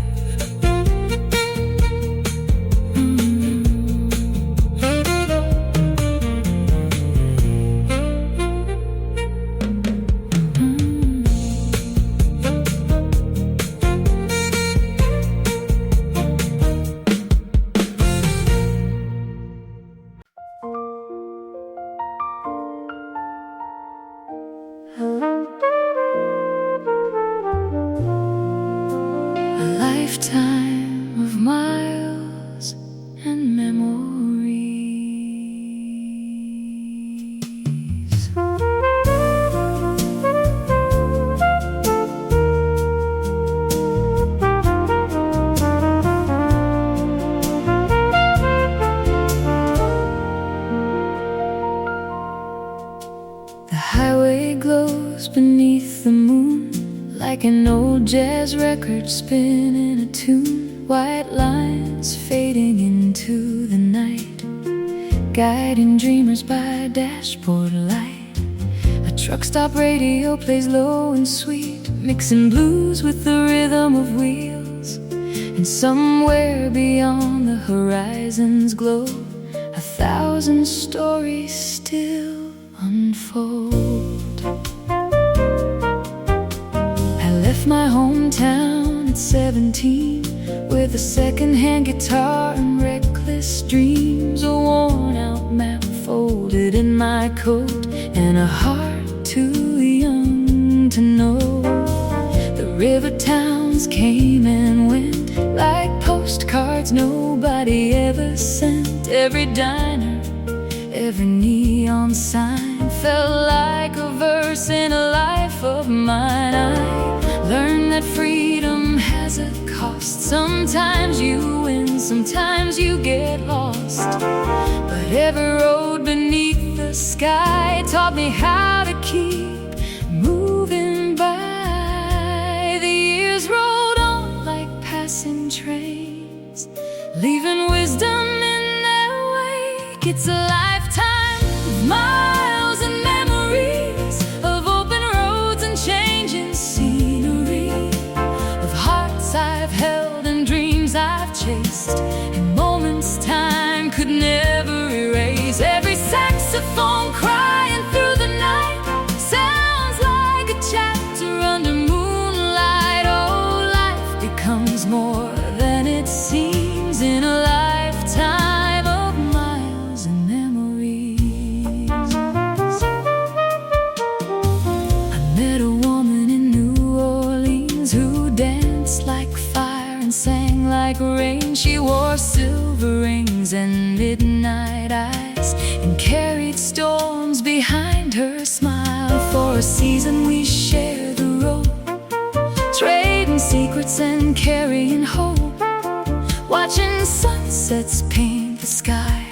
A lifetime of miles and memories. The highway glows beneath the moon, like an old jazz record spinning a tune. White lines fading into the night, guiding dreamers by dashboard light. A truck stop radio plays low and sweet, mixing blues with the rhythm of wheels. And somewhere beyond the horizon's glow, 1,000 stories still unfold. I left my hometown at 17 with a second-hand guitar and reckless dreams. A worn-out map folded in my coat, and a heart too young to know. The river towns came and went like postcards nobody ever sent. Every diner, every neon sign felt like a verse in a life of mine. I learned that freedom has a cost. Sometimes you win, sometimes you get lost, but every road beneath the sky taught me how to keep moving by. The years rolled on like passing trains, leaving wisdom in their wake. It's a lifetime of miles and memories, of open roads and changing scenery, of hearts I've held and dreams I've chased, and moments time could never erase. Every saxophone crying through the night sounds like a chapter under moonlight. Oh, life becomes more than it seems in a lifetime of miles and memories. I met a woman in New Orleans who danced like fire and sang like rain. She wore silver rings and midnight eyes, and carried storms behind her smile. For a season we shared the road, trading secrets and carrying hope, watching sunsets paint the sky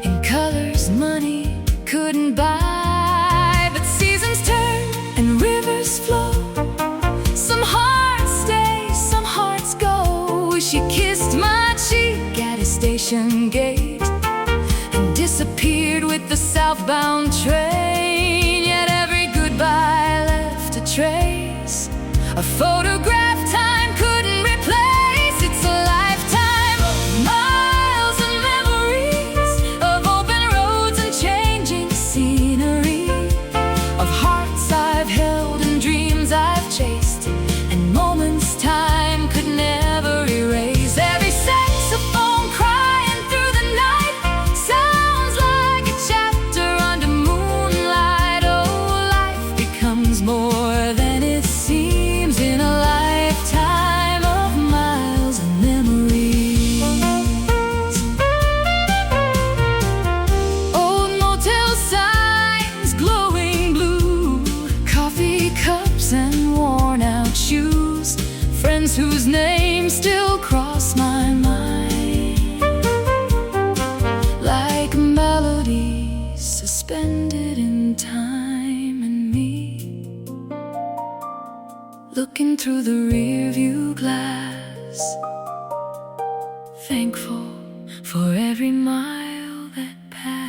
in colors money couldn't buy. But seasons turn and rivers flow, some hearts stay, some hearts go. She kissed my cheek at a station gate and disappeared with the southbound train. Yet every goodbye left a trace, a photograph time couldn't replace. It's a lifetime of miles and memories, of open roads and changing scenery, of hearts I've held and dreams I've chased, and moments time could never erase. Every saxophone crying through the night sounds like a chapter under moonlight. Oh, life becomes more than it seems in a life. looking through the rearview glass, thankful for every mile that passed.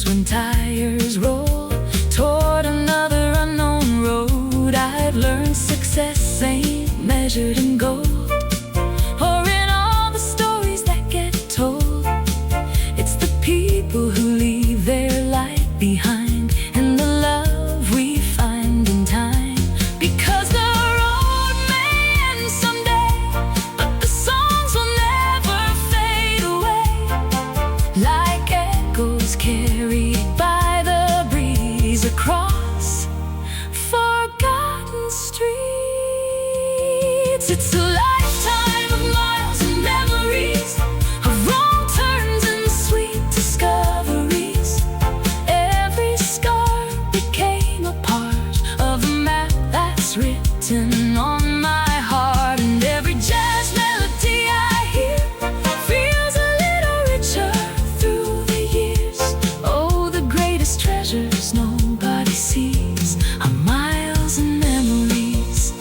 When tires roll toward another unknown road, I've learned success ain't measured in gold or in all the stories that get told. It's the people who leave their light behind and the love we find in time. Because the road may end someday, but the songs will never fade away, like echoes carried by the breeze across forgotten streets. It's a lifetime of miles and memories, of wrong turns and sweet discoveries. Every scar became a part of a map that's written on my heart, and every jazz melody I hear feels a little richer through the years. Oh, the greatest treasures nobody sees are miles and memories.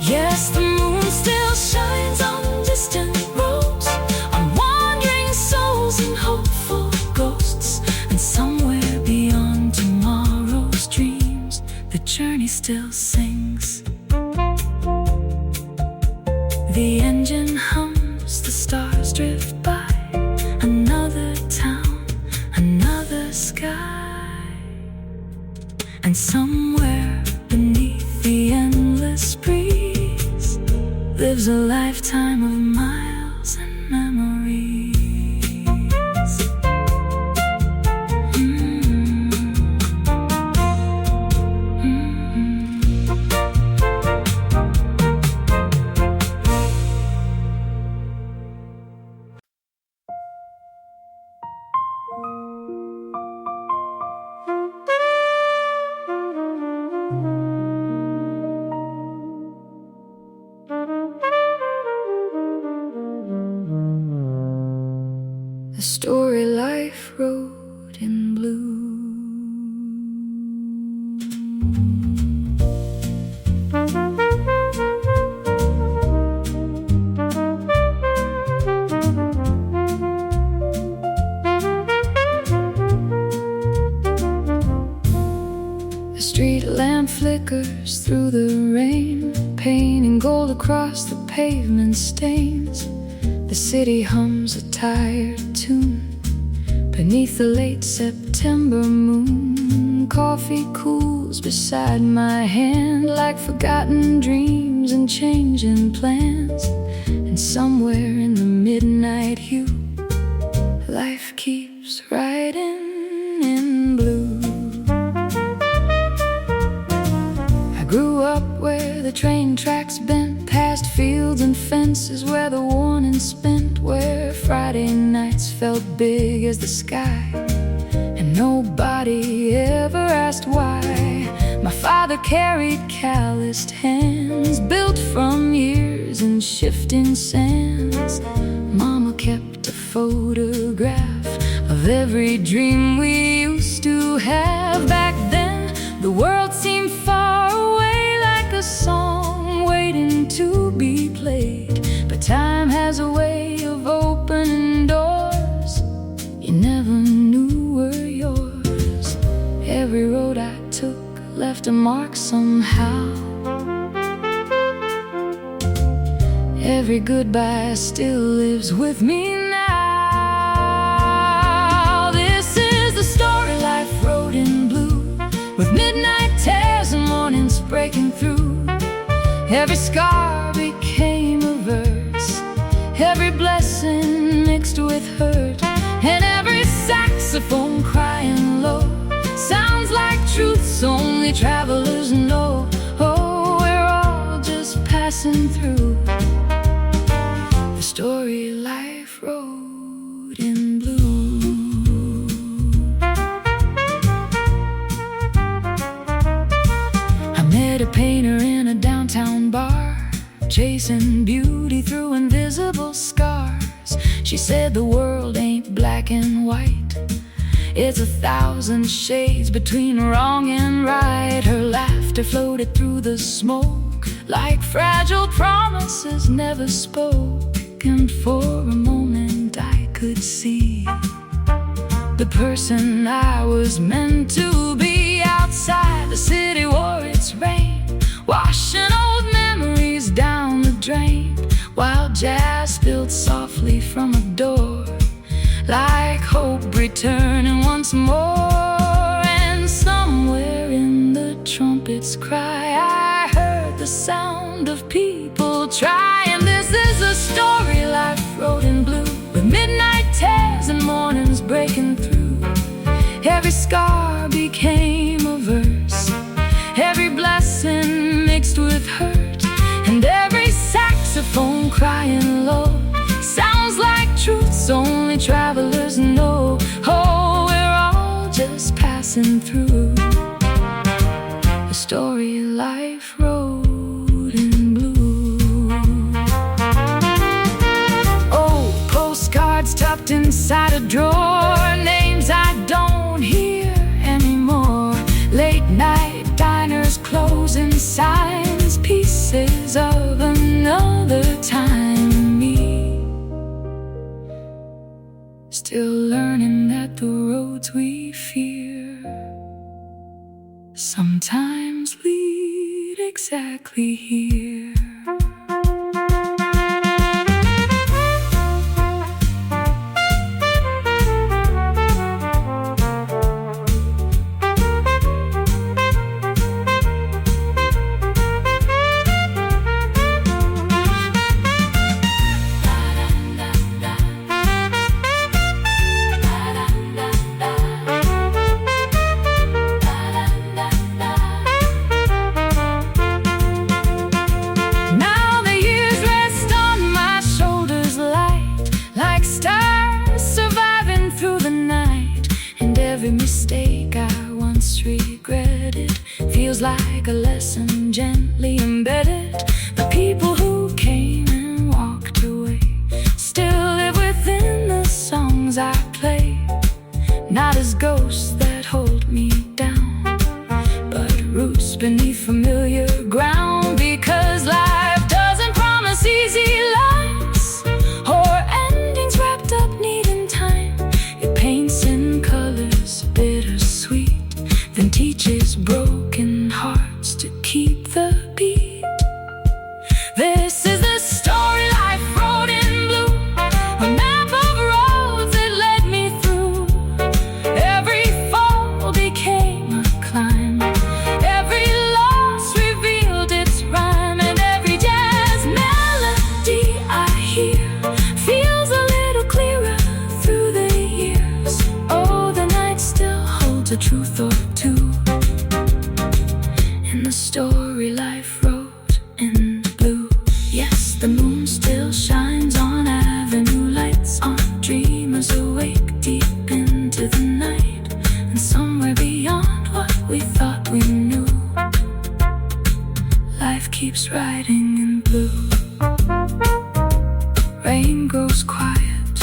Yes, the moon still shines on distant roads, on wandering souls and hopeful ghosts. And somewhere beyond tomorrow's dreams, the journey still sings. The engine hums, the stars drift by. Another town, another sky, and somewhere beneath the endless breeze lives a lifetime of miles and memories. A story life wrote in blue. A street lamp flickers through the rain, painting gold across the pavement stains. The city hums a tired tune beneath the late September moon. Coffee cools beside my hand like forgotten dreams and changing plans. And somewhere in the midnight hue, life keeps writing in blue. I grew up where the train tracks bent past fields and fences, where the warning spent, where Friday nights felt big as the sky, and nobody ever asked why. My father carried calloused hands, built from years and shifting sands. Mama kept a photograph of every dream we used to have. Back then, the world seemed far away, like a song waiting to be played. But time has a way of opening doors you never knew were yours. Every road I took left a mark somehow. Every goodbye still lives with me now. This is the story life wrote in blue, with midnight tears and mornings breaking through. Every scar became a verse, every blessing mixed with hurt. passing through. The story life wrote in blue. I met a painter in a downtown bar, chasing beauty through invisible scars. She said the world ain't black and white, it's 1,000 shades between wrong and right. Her laughter floated through the smoke like fragile promises never spoken. For a moment I could see the person I was meant to be. Outside the city wore its rain, washing old memories down the drain, while jazz spilled softly from a door, like hope returning once more. And somewhere in the trumpet's cry I heard the sound of people trying. This is a story life wrote in blue, with midnight tears and mornings breaking through. Every scar became a verse, every blessing mixed with hurt, and every saxophone crying low sounds like truths only travelers know. Oh, we're all just passing through. The story life wrote in blue. Oh, postcards tucked inside a drawer, names I don't hear anymore. Late night diners closing signs, pieces of another time. Me still learning that the roads we fear sometimes lead exactly here. Every mistake I once regretted feels like a lesson gently embedded. The people who came and walked away still live within the songs I play, not as ghosts that hold me down, but roots beneath familiar ground. Because life doesn't promise easy lives or endings wrapped up neat in time. It paints in colors bittersweet, then teaches broken hearts to keep the beat. This is the story life wrote in blue, a map of roads that led me through. Every fall became a climb, every loss revealed its rhyme, and every jazz melody I hear feels a little clearer through the years. Oh, the night still holds a truth or two in the story life wrote in blue. Yes, the moon still shines on avenue lights, on dreamers awake deep into the night, and somewhere beyond what we thought we knew, life keeps writing in blue. Rain grows quiet,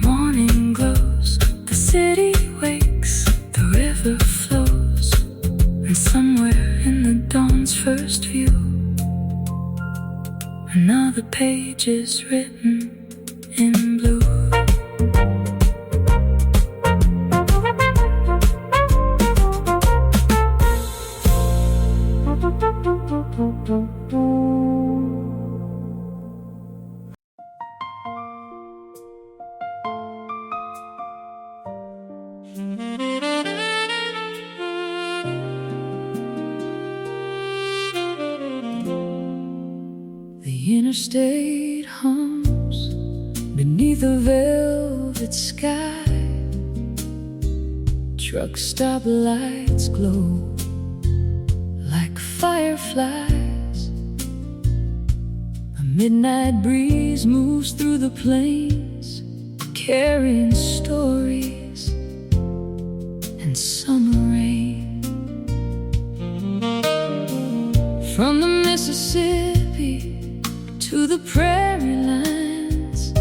morning glows, the city wakes, the river flows, and somewhere in the dawn's first view, another page is written in blue. The interstate hums beneath a velvet sky. Truck stop lights glow like fireflies. midnight breeze moves through the plains, carrying stories and summer rain. From the Mississippi to the prairie lands,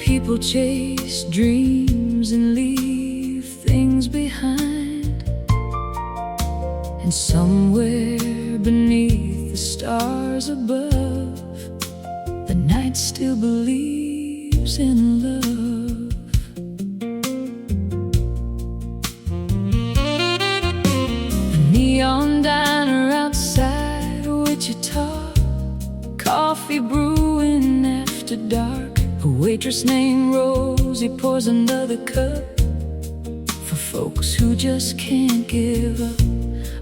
people chase dreams and leave things behind. And somewhere beneath the stars above, the night still believes in love. A neon diner outside Wichita, coffee brewing after dark. A waitress named Rosie pours another cup for folks who just can't give up.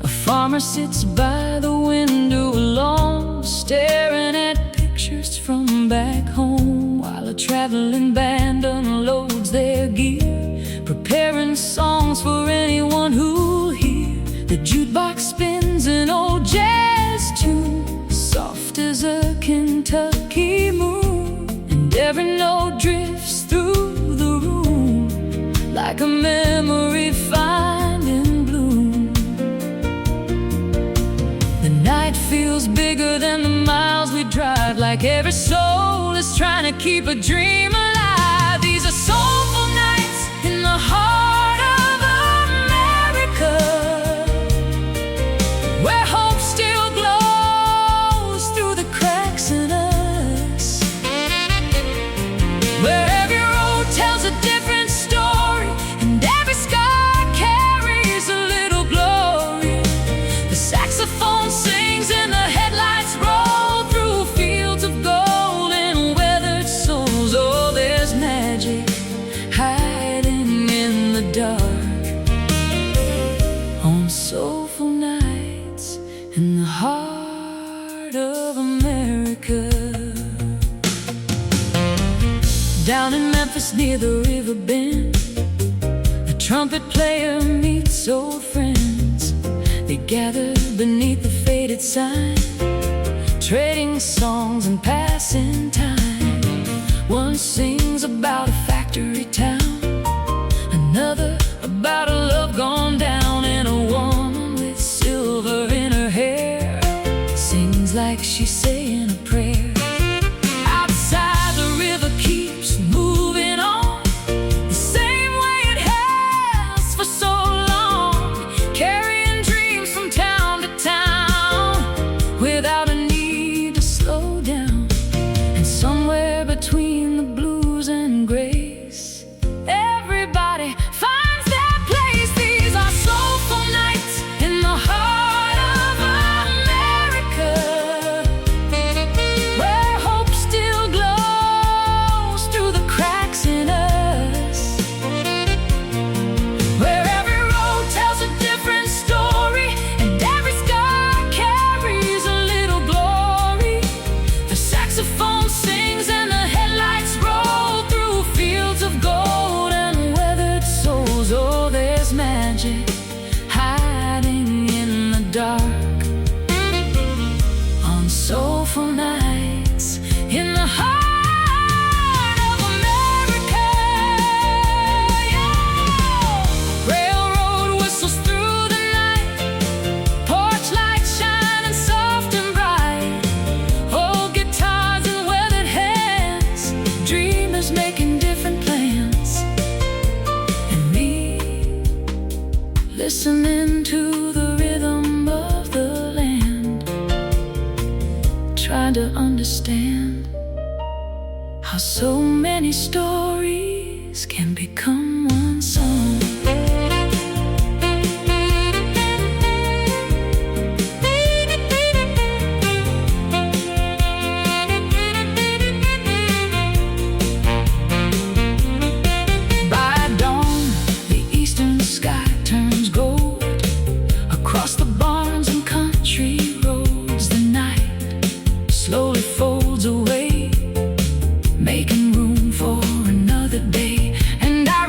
A farmer sits by the window alone, staring at pictures from back home, while a traveling band unloads their gear, preparing songs for anyone who'll hear. The jukebox spins an old jazz tune, soft as a Kentucky moon, and every note drifts through the room like a memory finding bloom. The night feels bigger than the miles we drive, like every soul is trying to keep a dream alive. These are soulful nights in the heart of America, where hope still glows through the cracks in us, where every road tells a different story and every scar carries a little glory. The saxophone sings and the headlights roll through fields of gold and weathered souls. Oh, there's magic hiding in the dark on soulful nights in the heart of America. Down in Memphis near the river bend, a trumpet player meets old friends. They gather beneath the faded sign, trading songs and passing time. One sings about a factory town, another about a love gone down, and a woman with silver in her hair sings like she's saying a prayer. Outside, the river keeps moving on, the same way it has for so long, carrying dreams from town to town without a need to slow down. And somewhere between the blues and grace, everybody finds their place. These are soulful nights in the heart of America, where hope still glows through the cracks in us, where every road tells a different story and every scar carries a little glory. The saxophone sings and the headlights roll through fields of gold and weathered souls. Oh, there's magic hiding in the dark on soulful nights in the heart of America. Yeah. Railroad whistles through the night, porch lights shining soft and bright, old guitars and weathered hands, dreamers making different plans, and me listening to the rhythm of the land, trying to understand how so many stories can become one song. By dawn, the eastern sky turns gold across the barns and country roads. The night slowly folds away, making room for another day. And I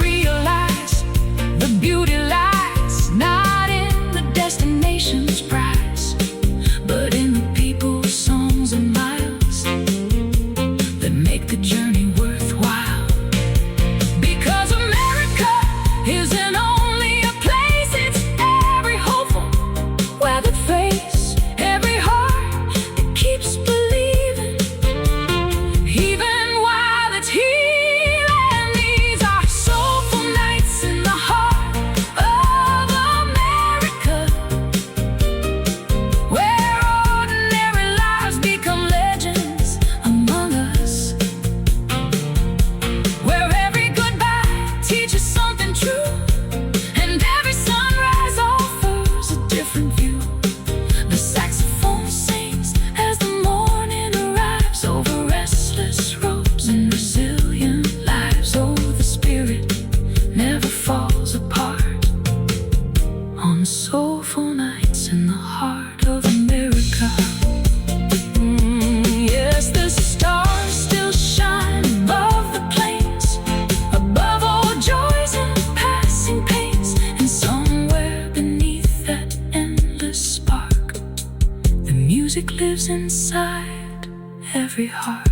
lives inside every heart.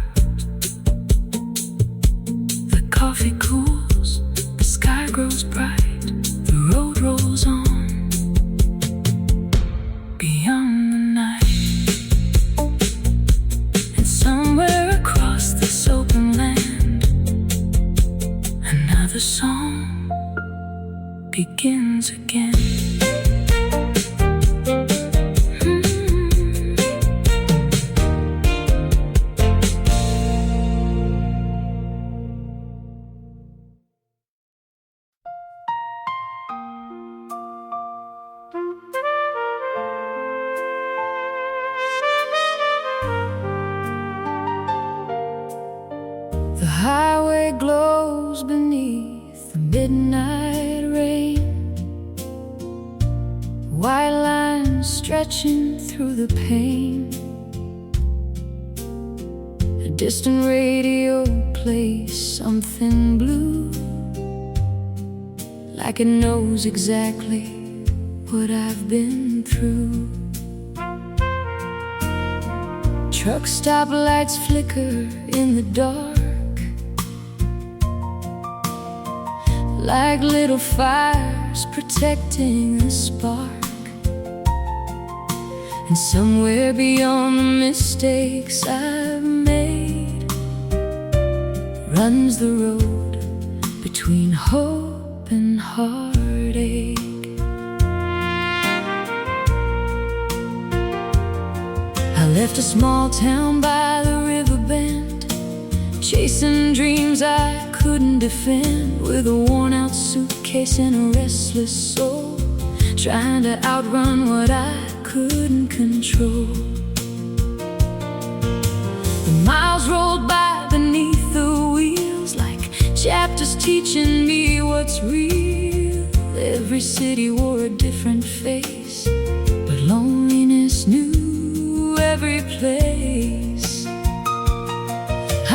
The coffee cools, the sky grows bright, the road rolls on beyond the night. And somewhere across this open land, another song begins again. The highway glows beneath the midnight rain, white lines stretching through the pain. A distant radio plays something blue, like it knows exactly what I've been through. Truck stoplights flicker in the dark, like little fires protecting the spark. And somewhere beyond the mistakes I've made runs the road between hope and heartache. I left a small town by the river bend, chasing dreams I couldn't defend, with a worn-out suitcase and a restless soul, trying to outrun what I couldn't control. The miles rolled by beneath the wheels, like chapters teaching me what's real. Every city wore a different face, but loneliness knew every place.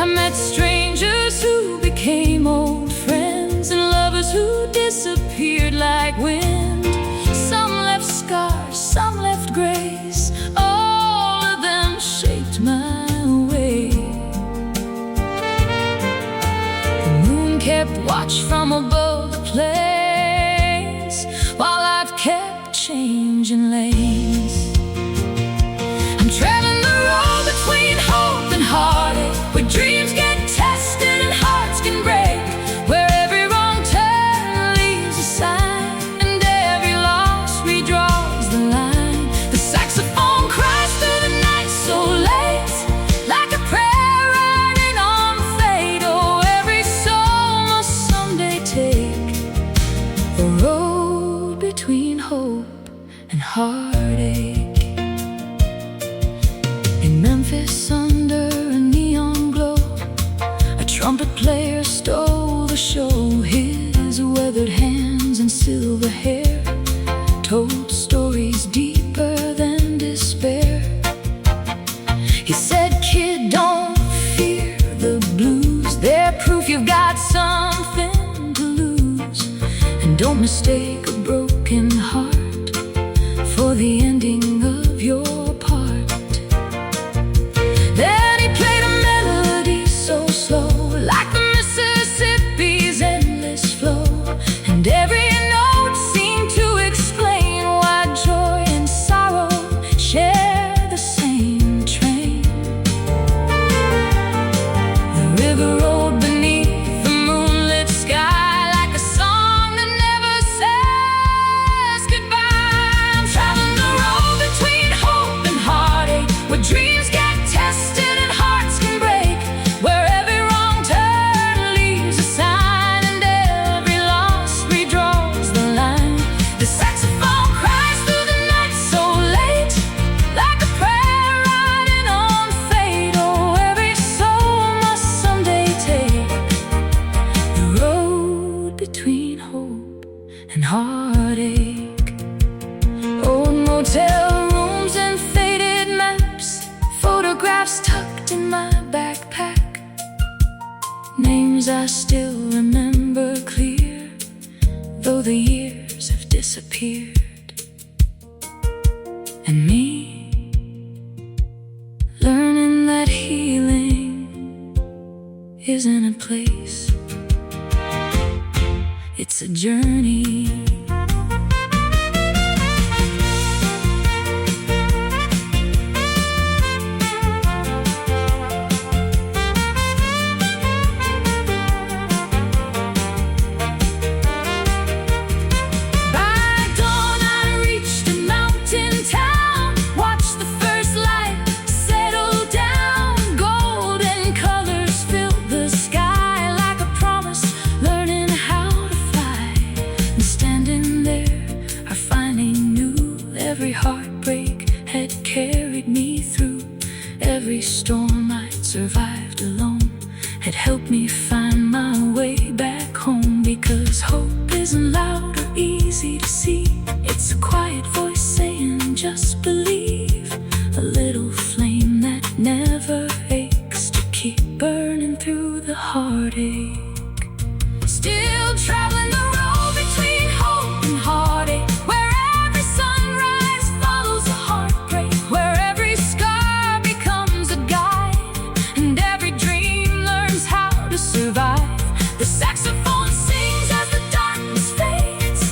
I met strangers who became old friends, and lovers who disappeared like wind. Some left scars, some left grace, all of them shaped my way. The moon kept watch from above the place, while I've kept changing lanes. I'm traveling the road between hope and heartache, where dreams get tested and hearts can break, where every wrong turn leaves a sign, and every loss redraws the line. The saxophone cries through the night so late, like a prayer writing on fate. Oh, every soul must someday take the road between hope and heartache. In Memphis, under a neon glow, a trumpet player stole the show. His weathered hands and silver hair told stories deeper than despair. He said, "Kid, don't fear the blues. They're proof you've got something to lose. And don't mistake a broken heart for the ending of your part." Then he played a melody so slow, like the Mississippi's endless flow, and every note seemed to explain why joy and sorrow share the same train. The river rolled beneath the moonlit sky, like a song that never says goodbye. I'm traveling the road between hope and heartache, where dreams get tested and hearts can break, where every wrong turn leaves a sign, and every loss redraws the line. The saxophone cries through the night so late, like a prayer writing on fate. Oh, every soul must someday take the road between hope and heartache. Old motel rooms and faded maps, photographs tucked in my backpack, names I still remember clear, though the years have disappeared. And me, different place. It's a journey. Every heartbreak had carried me through. Every storm I'd survived alone had helped me find my way back home. Because hope isn't loud or easy to see. It's a quiet voice saying just believe. A little flame that never aches to keep burning through the heartache. Still traveling the road between hope and heartache, where survive. The saxophone sings as the darkness fades.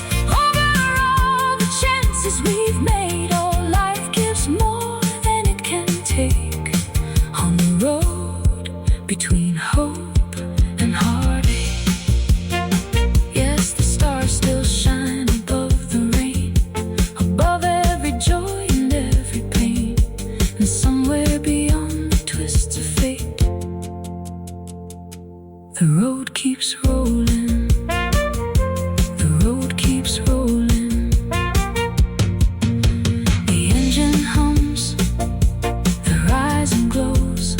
Over all the chances we've made, oh, life gives more than it can take. On the road between hope and heartache. Yes, the stars still shine above the rain, above every joy and every pain. And somewhere beyond the twists of fate, the road keeps rolling, the road keeps rolling. The engine hums, the horizon glows.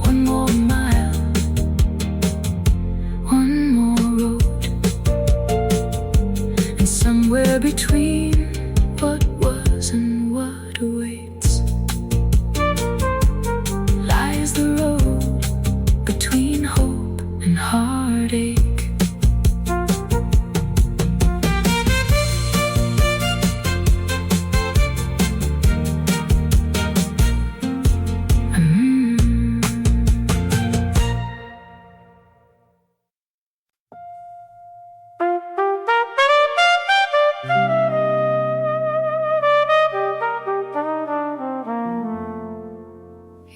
One more mile, one more road. And somewhere between what was and what awaits lies the road between hope and heartache.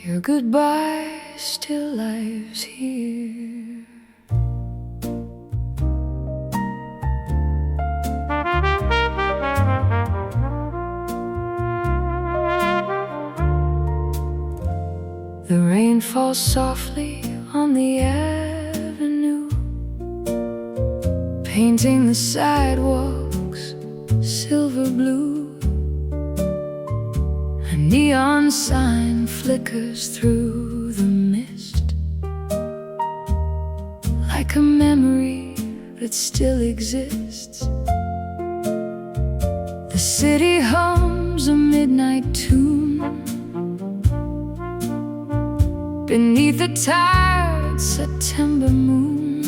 Your goodbye still lives here. The rain falls softly on the avenue, painting the sidewalks silver blue. A neon sign flickers through the mist, like a memory that still exists. The city hums a midnight tune beneath a tired September moon.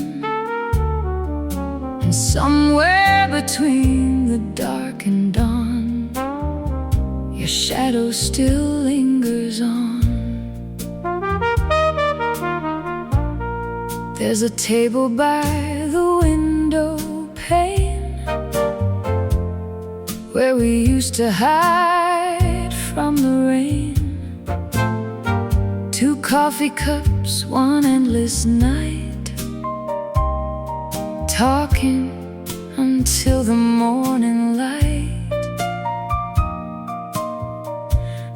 And somewhere between the dark and dawn, your shadow still lingers on. There's a table by the window pane, where we used to hide from the rain. 2 coffee cups, one endless night, talking until the morning light.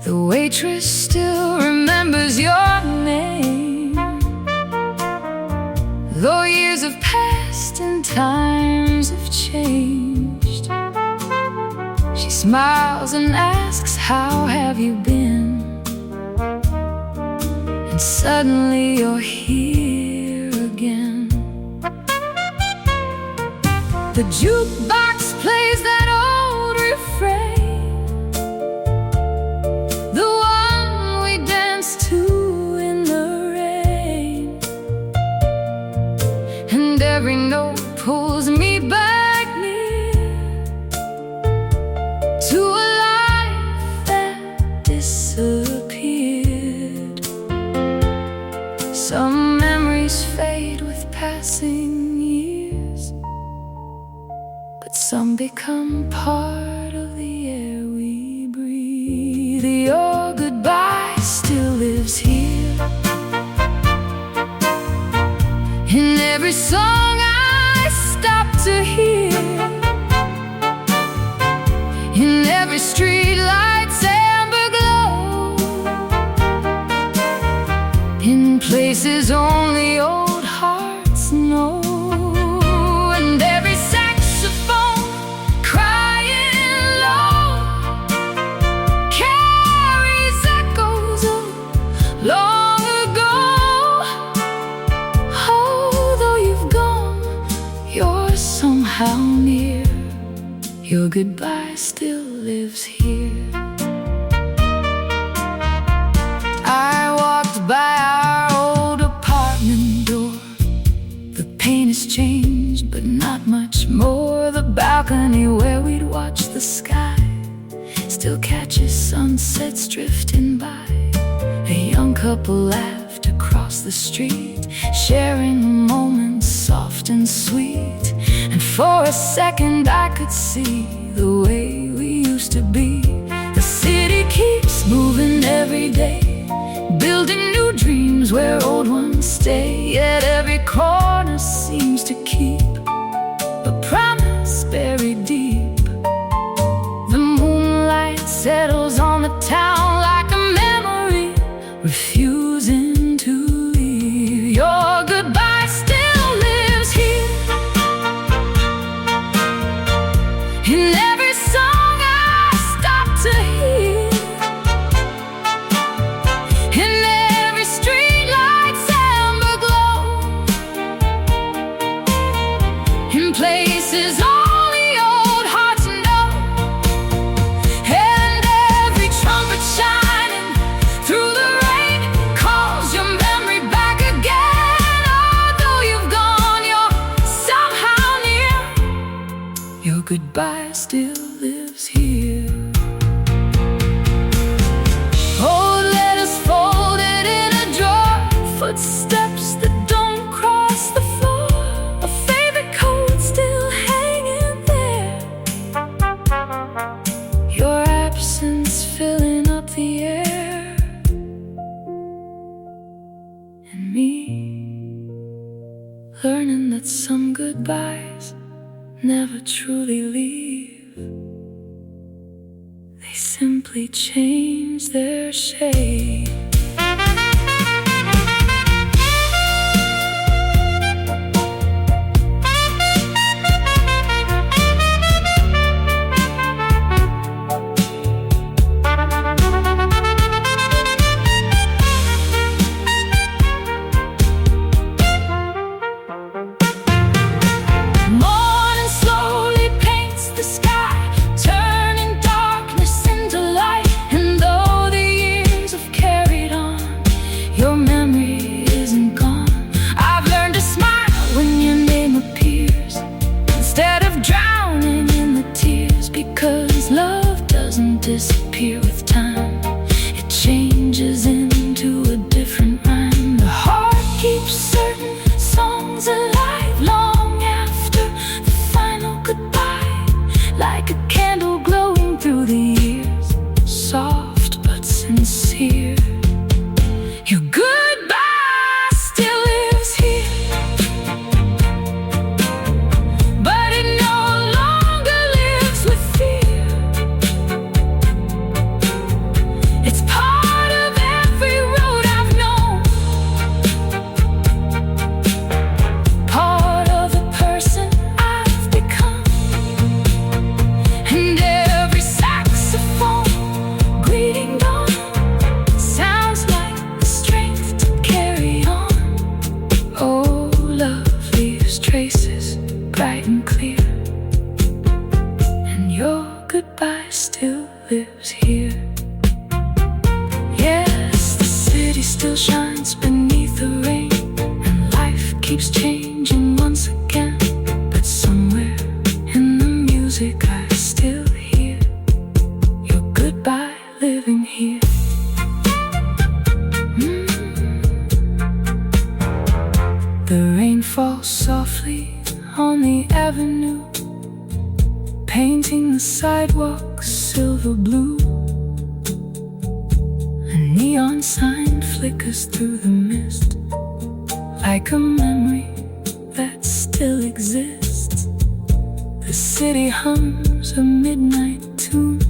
The waitress still remembers your name, though years have passed and times have changed. She smiles and asks, how have you been? And suddenly you're here again. The jukebox plays that old refrain, the one we danced to in the rain. And every note pulls me back near to a life that disappeared. Some passing years, but some become part of the air we breathe. Your goodbye still lives here, in every song I stop to hear, in every street light's amber glow, in places only old hearts know, and every saxophone crying low carries echoes of long ago. Although you've gone, you're somehow near. Your goodbye still lives here. I walked by our old apartment door. The paint has changed, but not much more. The balcony where we'd watch the sky still catches sunsets drifting by. A young couple laughed across the street, sharing moments soft and sweet. And for a second I could see the way we used to be. The city keeps moving every day, building new dreams where old ones stay. Yet every corner seems to keep a promise buried deep. The moonlight settles on the town like a memory, refusing to leave. Your goodbye still lives here, in every song I stop to hear, in every street light's amber glow, in places only old hearts know, and every trumpet shining through the rain calls your memory back again. Although you've gone, you're somehow near. Your goodbye still lives here. Old letters folded in a drawer, footsteps that don't cross the floor, a favorite coat still hanging there, your absence filling up the air, and me learning that some goodbyes never truly leave. They simply change their shape. Morning slowly paints the sky, turning darkness into light. And though the years have carried on, your memory isn't gone. I've learned to smile when your name appears, instead of drowning in the tears. Because love doesn't disappear with time, it changes into a different rhyme. The heart keeps certain songs alive long after the final goodbye, like a candle glowing through the years, soft but sincere. Your goodbye still lives here, but it no longer lives with fear. It's part of every road I've known, part of the person I've become, and every saxophone greeting dawn sounds like the strength to carry on. Oh, love leaves traces bright and clear, and your goodbye still lives here. Yes, the city still shines beneath the rain, and life keeps changing once again. But somewhere in the music I still hear your goodbye living here. The rain falls falls softly on the avenue, painting the sidewalks silver blue. A neon sign flickers through the mist, like a memory that still exists. The city hums a midnight tune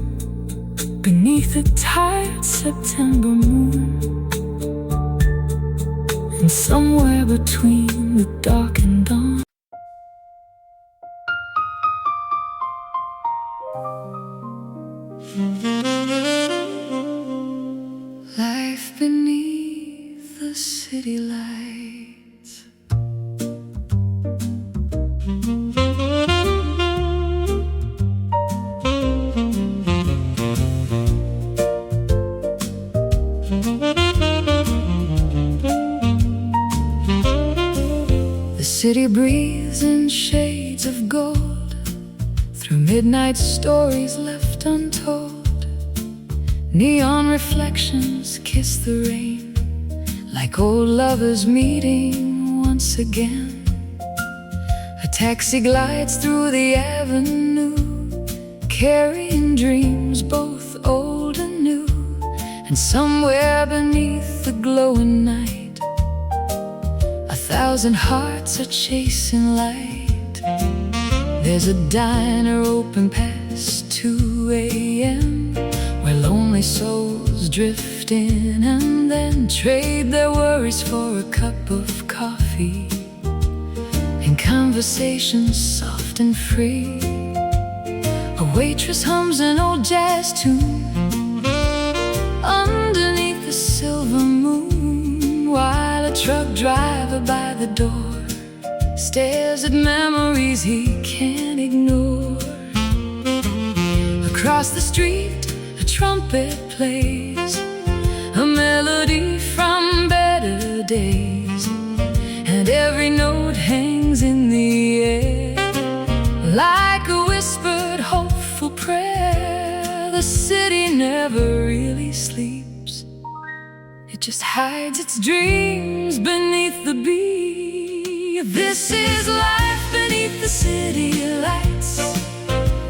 beneath a tired September moon. And somewhere between the dark and dawn, life beneath the city lights. The city breathes in shades of gold, through midnight stories left untold. Neon reflections kiss the rain, like old lovers meeting once again. A taxi glides through the avenue, carrying dreams both old and new. And somewhere beneath the glowing night, 1,000 hearts are chasing light. There's a diner open past 2 a.m., where lonely souls drift in and then trade their worries for a cup of coffee and conversations soft and free. A waitress hums an old jazz tune underneath the silver moon, while a truck driver by the door stares at memories he can't ignore. Across the street, a trumpet plays a melody from better days, and every note hangs in the air like a whispered hopeful prayer. The city never really sleeps, it just hides its dreams beneath the beat. This is life beneath the city lights,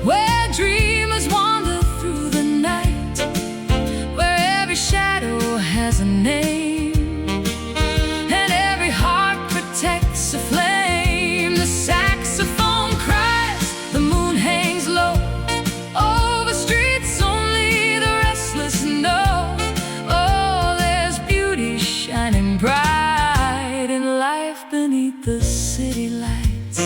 where dreamers wander through the night, where every shadow has a name, and every heart protects a flame. The saxophone cries, the moon hangs low over streets only the restless know. Oh, there's beauty shining bright in life beneath the city lights.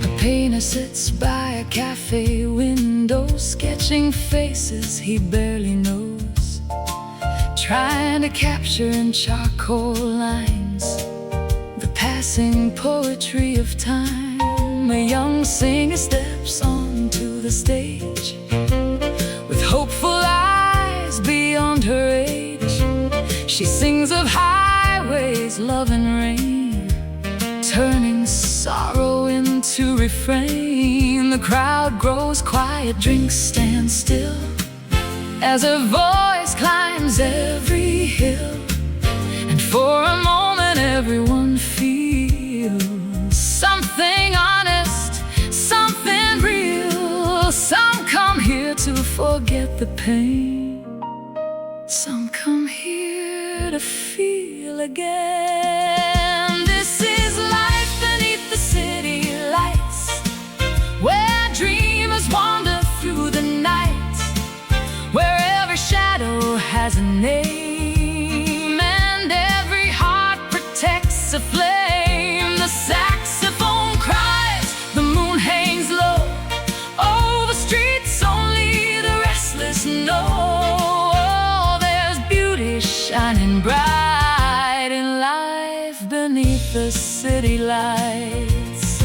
A painter sits by a cafe window, sketching faces he barely knows, trying to capture in charcoal lines the passing poetry of time. A young singer steps onto the stage with hopeful eyes beyond her age. She sings of highways, love and rain, turning sorrow into refrain. The crowd grows quiet, drinks stand still as her voice climbs every hill. And for a moment everyone feels something honest, something real. Some come here to forget the pain, some come here to feel again. This is life beneath the city lights, where dreamers wander through the night, where every shadow has a name, and every heart protects a flame. The saxophone cries, the moon hangs low over streets only the restless know. Oh, there's beauty shining bright in life beneath the city lights.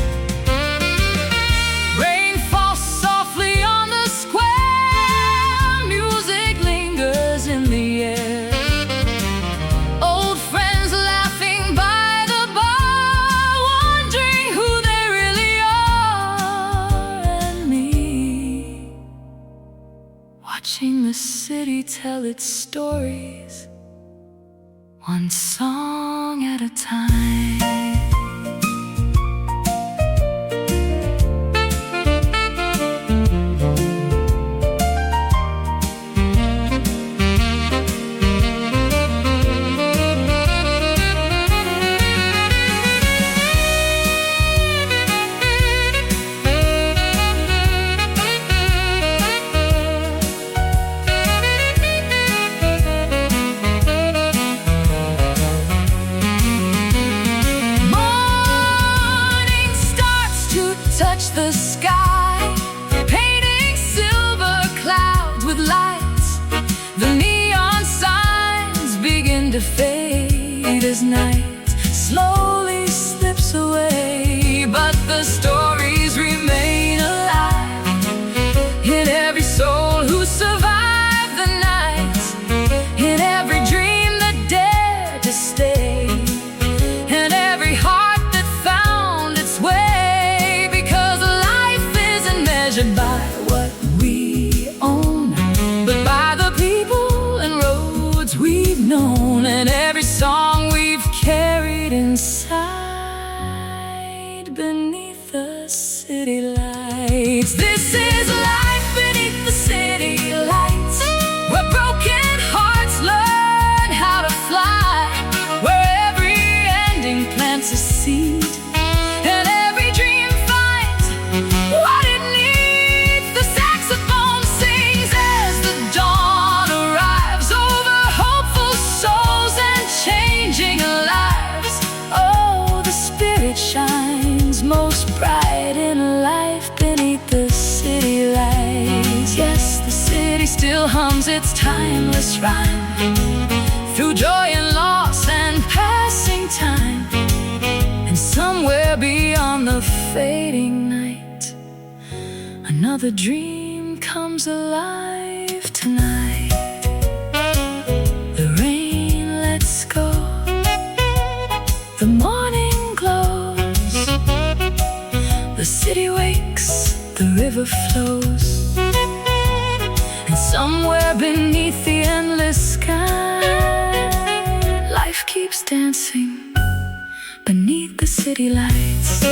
Rain falls softly on the square, music lingers in the air. Old friends laughing by the bar, wondering who they really are. And me, watching the city tell its stories, one song at a time. Touch the sky, painting silver clouds with lights. The neon signs begin to fade as night slowly slips away. But the stories remain alive in every soul who survived the night, in every dream that dared to stay, and every heart that found its way. By what we own, but by the people and roads we've known, and every song we've carried inside beneath the city lights. This is life beneath the city lights, where broken hearts learn how to fly, where every ending plants a seed, and every dream finds what it needs. The saxophone sings as the dawn arrives over hopeful souls and changing lives. Oh, the spirit shines most bright in life beneath the city lights. Yes, the city still hums its timeless rhyme through joy and loss and passing time, and somewhere beyond the fading night, another dream comes alive tonight. The rain lets go, the morning glows, the city wakes, the river flows, and somewhere beneath the endless sky, life keeps dancing beneath the city lights.